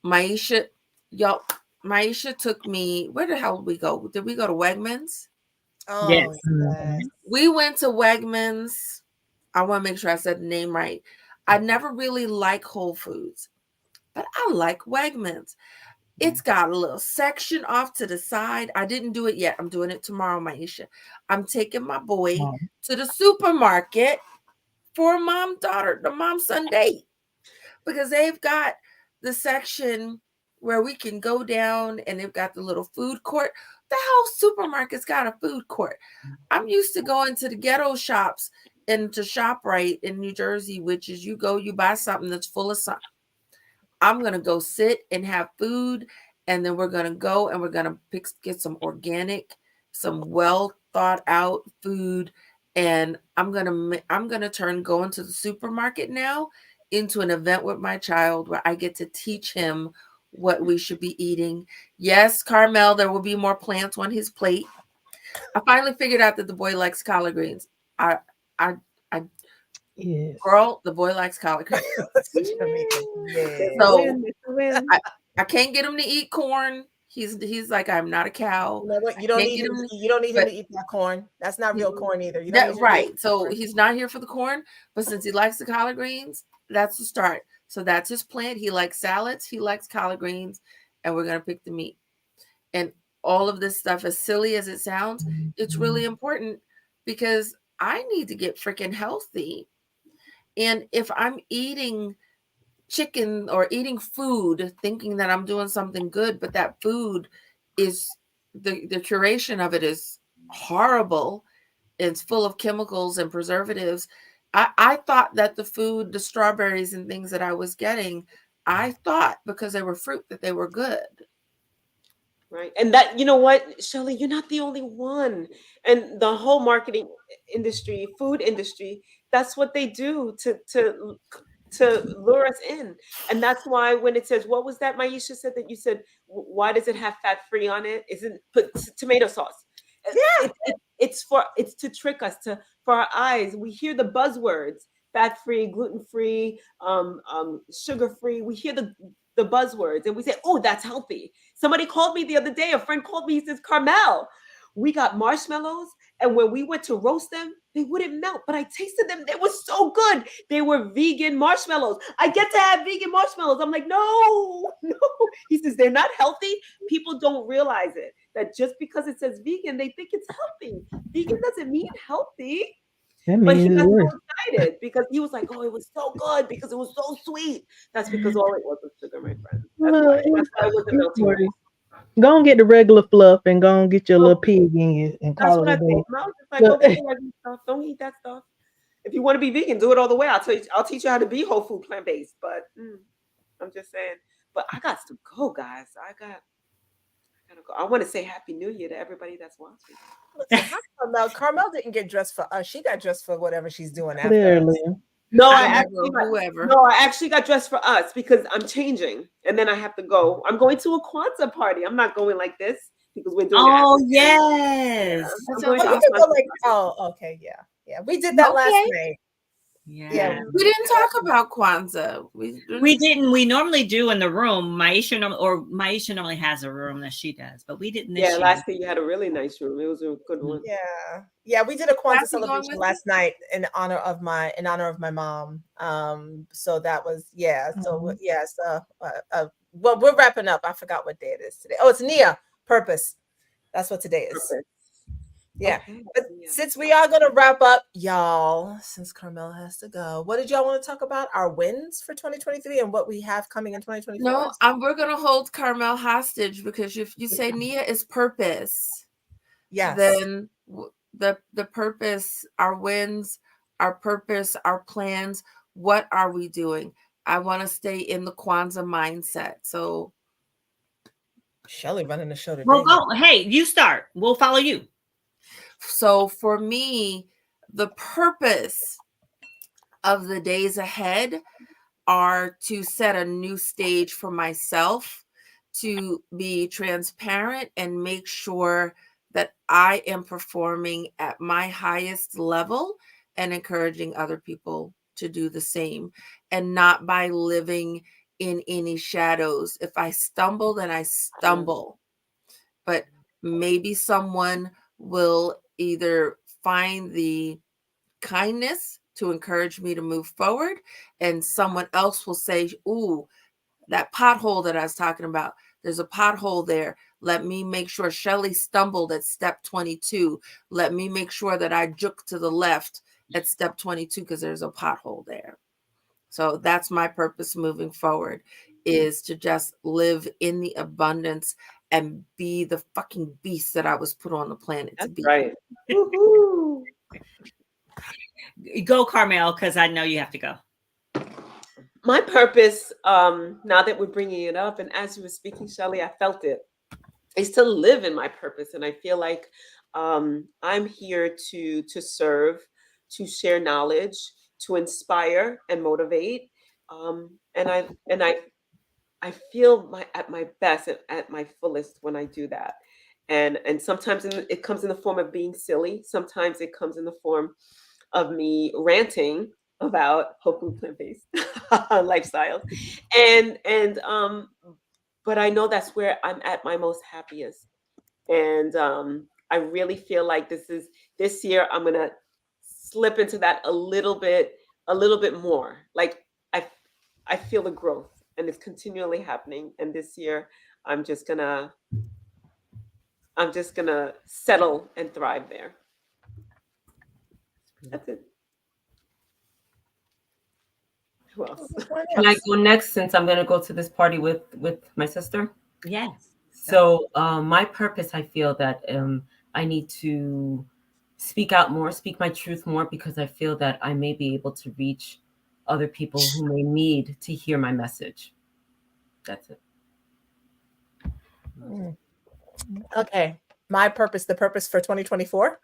C: Maisha, y'all, Maisha took me, where the hell did we go? Did we go to Wegmans?
A: Oh,
D: Yes.
A: yes.
C: We went to Wegmans. I want to make sure I said the name right. I never really like Whole Foods, but I like Wegmans. It's got a little section off to the side. I didn't do it yet. I'm doing it tomorrow, Maisha. I'm taking my boy
B: Wow.
C: to the supermarket for the mom-son date, because they've got the section where we can go down, and they've got the little food court. The whole supermarket's got a food court. I'm used to going to the ghetto shops and to ShopRite in New Jersey, which is you go, you buy something that's full of something. I'm going to go sit and have food, and then we're going to go and we're going to get some organic, some well thought out food. And I'm going to turn going to the supermarket now into an event with my child where I get to teach him what we should be eating. Yes, Carmel, there will be more plants on his plate. I finally figured out that the boy likes collard greens. I, I, I,
B: Yes.
C: girl, the boy likes collard greens.
A: Yeah.
C: So
E: It's a win.
C: I can't get him to eat corn. He's like, I'm not a cow.
A: You know what?
C: I
A: You don't
C: can't
A: need
C: get
A: him.
C: him,
A: You don't need him
C: but
A: to eat that corn. That's not real corn either. You don't
C: that
A: need him to
C: right.
A: eat
C: So
A: corn.
C: he's not here for the corn, but since he likes the collard greens, that's the start. So that's his plant. He likes salads, he likes collard greens, and we're gonna pick the meat. And all of this stuff, as silly as it sounds, it's really important because I need to get freaking healthy. And if I'm eating chicken or eating food thinking that I'm doing something good, but that food is the curation of it is horrible. It's full of chemicals and preservatives. I thought that the food, the strawberries and things that I was getting, I thought because they were fruit that they were good.
E: Right. And that, you know what, Shelley, you're not the only one. And the whole marketing industry, food industry, that's what they do to lure us in. And that's why when it says, what was that Maisha said that you said, why does it have fat free on it? Isn't put tomato sauce.
A: Yeah.
E: It's to trick us to for our eyes. We hear the buzzwords, fat free, gluten free, sugar free. We hear the buzzwords and we say, oh, that's healthy. Somebody called me the other day, a friend called me, he says, Carmel, we got marshmallows, and when we went to roast them, they wouldn't melt, but I tasted them. They were so good. They were vegan marshmallows. I get to have vegan marshmallows. I'm like, no, no. He says, they're not healthy. People don't realize it, that just because it says vegan, they think it's healthy. Vegan doesn't mean healthy.
B: That
E: But he
B: means it's
E: got
B: worse.
E: so excited because he was like, "Oh, it was so good because it was so sweet." That's because all it was sugar, my friend. That's why. That's why it wasn't
B: It's
E: melting.
B: worse. Go and get the regular fluff and go and get your little pig in you and
E: That's
B: call
E: what
B: it
E: I
B: a day.
E: told him. I was just like, "Go
B: But
E: get the regular stuff. Don't eat that stuff. If you want to be vegan, do it all the way. I'll teach you how to be whole food, plant based." But I'm just saying. But I got to go, guys. I gotta go. I want to say Happy New Year to everybody that's watching.
A: Listen, how Carmel? Carmel didn't get dressed for us. She got dressed for whatever she's doing after
B: clearly,
A: us.
E: No,
C: Whoever.
E: I actually got dressed for us because I'm changing, and then I have to go. I'm going to a Kwanzaa party. I'm not going like this because we're doing it.
D: Oh yes.
E: I'm
C: That
E: going
A: Oh,
C: sounds
E: to
A: you
E: a
A: can
C: awesome.
A: go like,
E: Kwanzaa
A: oh, okay, yeah, yeah. We did that last
C: Okay.
A: night.
D: Yeah.
A: Yeah,
C: We didn't talk about Kwanzaa.
D: We didn't. We normally do in the room. Maisha normally has a room that she does, but we didn't this
E: Yeah,
D: year.
E: last year you had a really nice room. It was a good one.
A: yeah. We did a Kwanzaa
C: Kathy going
A: celebration
C: with
A: last night in honor of my mom. So that was
B: Mhm.
A: yes. Well, we're wrapping up. I forgot what day it is today. Oh, it's Nia Purpose. That's what today is.
E: Purpose.
A: Yeah.
E: Okay.
A: But
E: Yeah.
A: since we are gonna wrap up, y'all, since Carmel has to go, what did y'all want to talk about? Our wins for 2023 and what we have coming in 2024?
C: No, we're gonna hold Carmel hostage because if you say Nia is purpose,
A: Yes.
C: then the purpose, our wins, our purpose, our plans, what are we doing? I want to stay in the Kwanzaa mindset. So
A: Shelly running the show today.
D: Well, go. Hey, you start. We'll follow you.
C: So for me, the purpose of the days ahead are to set a new stage for myself, to be transparent and make sure that I am performing at my highest level and encouraging other people to do the same, and not by living in any shadows. If I stumble, then I stumble. But maybe someone will either find the kindness to encourage me to move forward, and someone else will say, ooh, that pothole that I was talking about, there's a pothole there. Let me make sure Shelly stumbled at step 22. Let me make sure that I juke to the left at step 22 because there's a pothole there. So that's my purpose moving forward, is to just live in the abundance and be the fucking beast that I was put on the planet to
E: That's
C: be.
E: right. Woohoo.
D: Go, Carmel, because I know you have to go.
E: My purpose, now that we're bringing it up, and as you were speaking, Shelly, I felt it, is to live in my purpose. And I feel like I'm here to serve, to share knowledge, to inspire and motivate. And I feel at my best and at my fullest when I do that. And sometimes it comes in the form of being silly. Sometimes it comes in the form of me ranting about hopefully plant-based lifestyles. And but I know that's where I'm at my most happiest. And I really feel like this year I'm gonna slip into that a little bit more. Like I I feel the growth and it's continually happening. And this year I'm just gonna settle and thrive there. That's it. Who else?
F: Can I go next since I'm gonna go to this party with my sister?
D: Yes.
F: So my purpose, I feel that I need to speak out more, speak my truth more, because I feel that I may be able to reach other people who may need to hear my message. That's it.
A: Okay. My purpose, the purpose for 2024.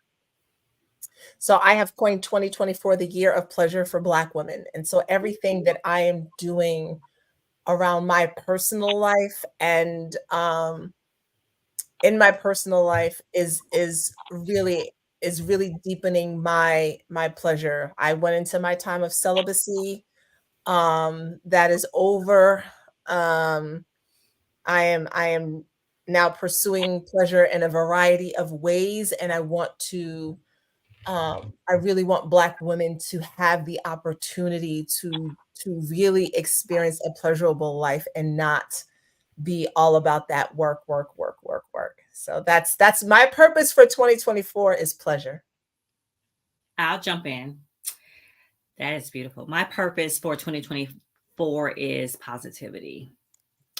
A: So I have coined 2024 the year of pleasure for Black women. And so everything that I am doing around my personal life and in my personal life is really deepening my pleasure. I went into my time of celibacy. That is over. I am now pursuing pleasure in a variety of ways, and I really want Black women to have the opportunity to really experience a pleasurable life and not be all about that work. So that's my purpose for 2024 is pleasure.
D: I'll jump in. That is beautiful. My purpose for 2024 is positivity,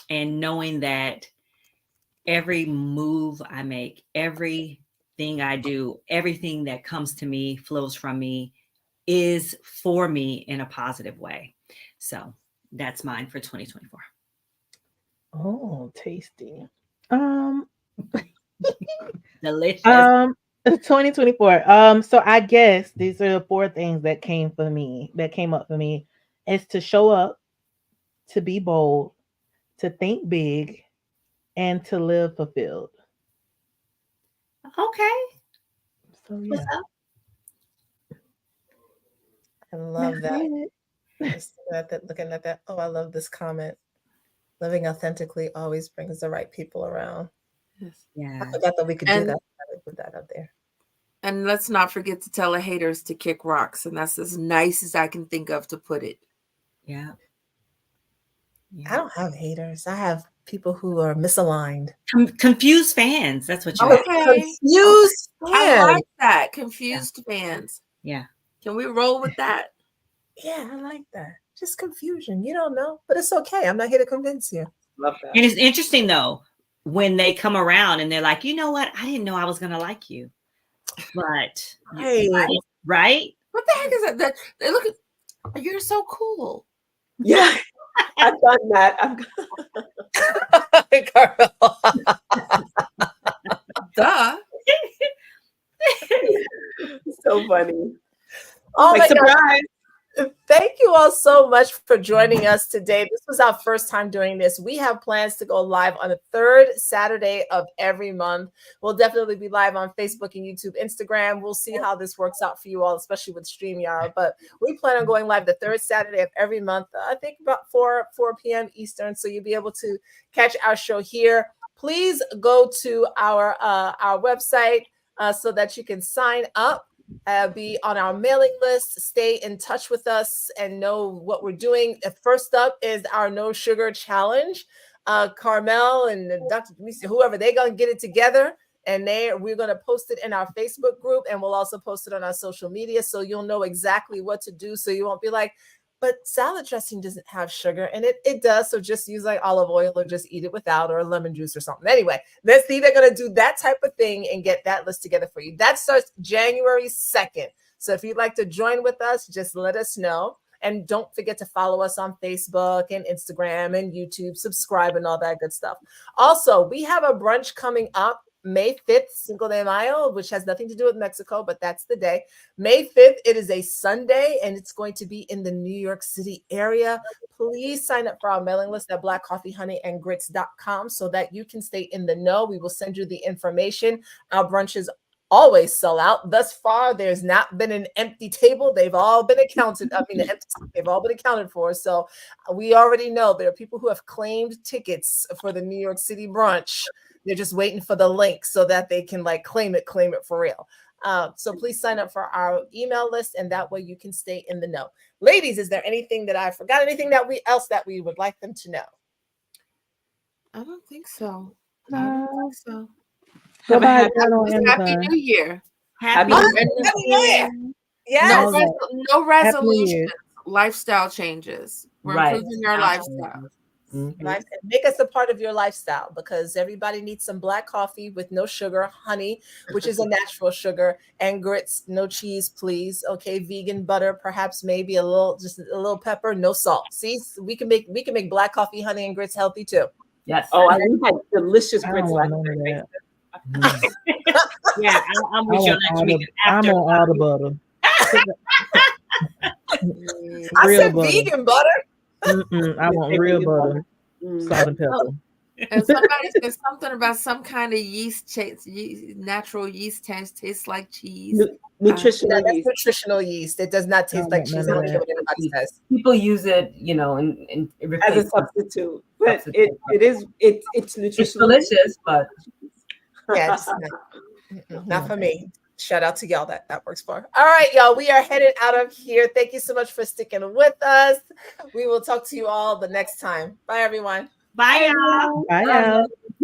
D: and knowing that every move I make, everything I do, everything that comes to me, flows from me, is for me in a positive way. So that's mine for 2024.
B: Oh, tasty.
D: Delicious.
B: 2024. So I guess these are the four things that came up for me, is to show up, to be bold, to think big, and to live fulfilled.
D: Okay.
B: So
D: What's
B: yeah.
D: up?
A: I love
B: That's
A: that.
B: it.
A: Just looking at that. Oh, I love this comment. Living authentically always brings the right people around.
C: Yes.
D: Yeah.
A: I forgot that we could do
C: And-
A: that. I would put that up there.
C: And let's not forget to tell the haters to kick rocks. And that's as nice as I can think of to put it.
D: Yeah.
A: I don't have haters. I have people who are misaligned.
D: Confused fans. That's what you
A: Oh,
D: are.
A: confused
C: I
A: fans.
C: like that. Confused fans.
D: Yeah.
C: Can we roll with that?
A: Yeah, I like that. Just confusion. You don't know, but it's okay. I'm not here to convince you.
E: Love that.
D: And it's interesting though, when they come around and they're like, you know what? I didn't know I was gonna like you. But right?
C: What the heck is that? They look at, you're so cool.
E: Yeah, I've done that.
C: Duh.
E: So funny.
A: Oh
E: Like,
A: my God.
E: surprise.
A: Thank you all so much for joining us today. This was our first time doing this. We have plans to go live on the third Saturday of every month. We'll definitely be live on Facebook and YouTube, Instagram. We'll see how this works out for you all, especially with StreamYard. But we plan on going live the third Saturday of every month, I think about 4 p.m. Eastern. So you'll be able to catch our show here. Please go to our website so that you can sign up. Be on our mailing list, stay in touch with us and know what we're doing. First up is our No Sugar Challenge. Carmel and Dr. Demetria, whoever, they're going to get it together and we're going to post it in our Facebook group, and we'll also post it on our social media so you'll know exactly what to do, so you won't be like, but salad dressing doesn't have sugar, and it does. So just use like olive oil or just eat it without, or lemon juice or something. Anyway, let's see, they're going to do that type of thing and get that list together for you. That starts January 2nd. So if you'd like to join with us, just let us know. And don't forget to follow us on Facebook and Instagram and YouTube, subscribe and all that good stuff. Also, we have a brunch coming up May 5th, Cinco de Mayo, which has nothing to do with Mexico, but that's the day. May 5th, it is a Sunday, and it's going to be in the New York City area. Please sign up for our mailing list at blackcoffeehoneyandgrits.com so that you can stay in the know. We will send you the information. Our brunches always sell out. Thus far, there's not been an empty table. They've all been accounted. They've all been accounted for. So we already know there are people who have claimed tickets for the New York City brunch. They're just waiting for the link so that they can like claim it for real. So please sign up for our email list, and that way you can stay in the know. Ladies, is there anything that I forgot? Anything that we would like them to know?
C: I don't think so.
E: Have a happy
C: Happy New Year.
D: Happy
A: New Year. Yes.
C: No resolutions. Lifestyle changes. We're
F: Right.
C: improving our lifestyle.
F: Mhm.
A: Right? And make us a part of your lifestyle, because everybody needs some black coffee with no sugar, honey, which is a natural sugar, and grits, no cheese, please. Okay, vegan butter, perhaps maybe just a little pepper, no salt. See, we can make black coffee, honey, and grits healthy too.
F: Yes.
E: Oh, I had delicious
B: I
E: grits
B: don't
E: last
B: want none of
E: night.
B: that.
D: Yeah, I'm with you on that, Tamika.
B: I'm on all the butter.
A: I
B: Real
A: said
B: butter.
A: vegan butter.
B: I want real butter, salt and pepper.
C: And somebody said something about some kind of yeast, natural yeast tastes like cheese.
E: Nutritional
A: That's
E: yeast.
A: nutritional yeast. It does not taste like cheese. I don't care what anybody says.
F: People use it, in
E: As a substitute, but it's nutritional.
F: It's delicious, but
A: Yeah, it's not for me. Shout out to y'all that works for. All right, y'all, we are headed out of here. Thank you so much for sticking with us. We will talk to you all the next time. Bye, everyone.
D: Bye, y'all.
B: Bye, y'all.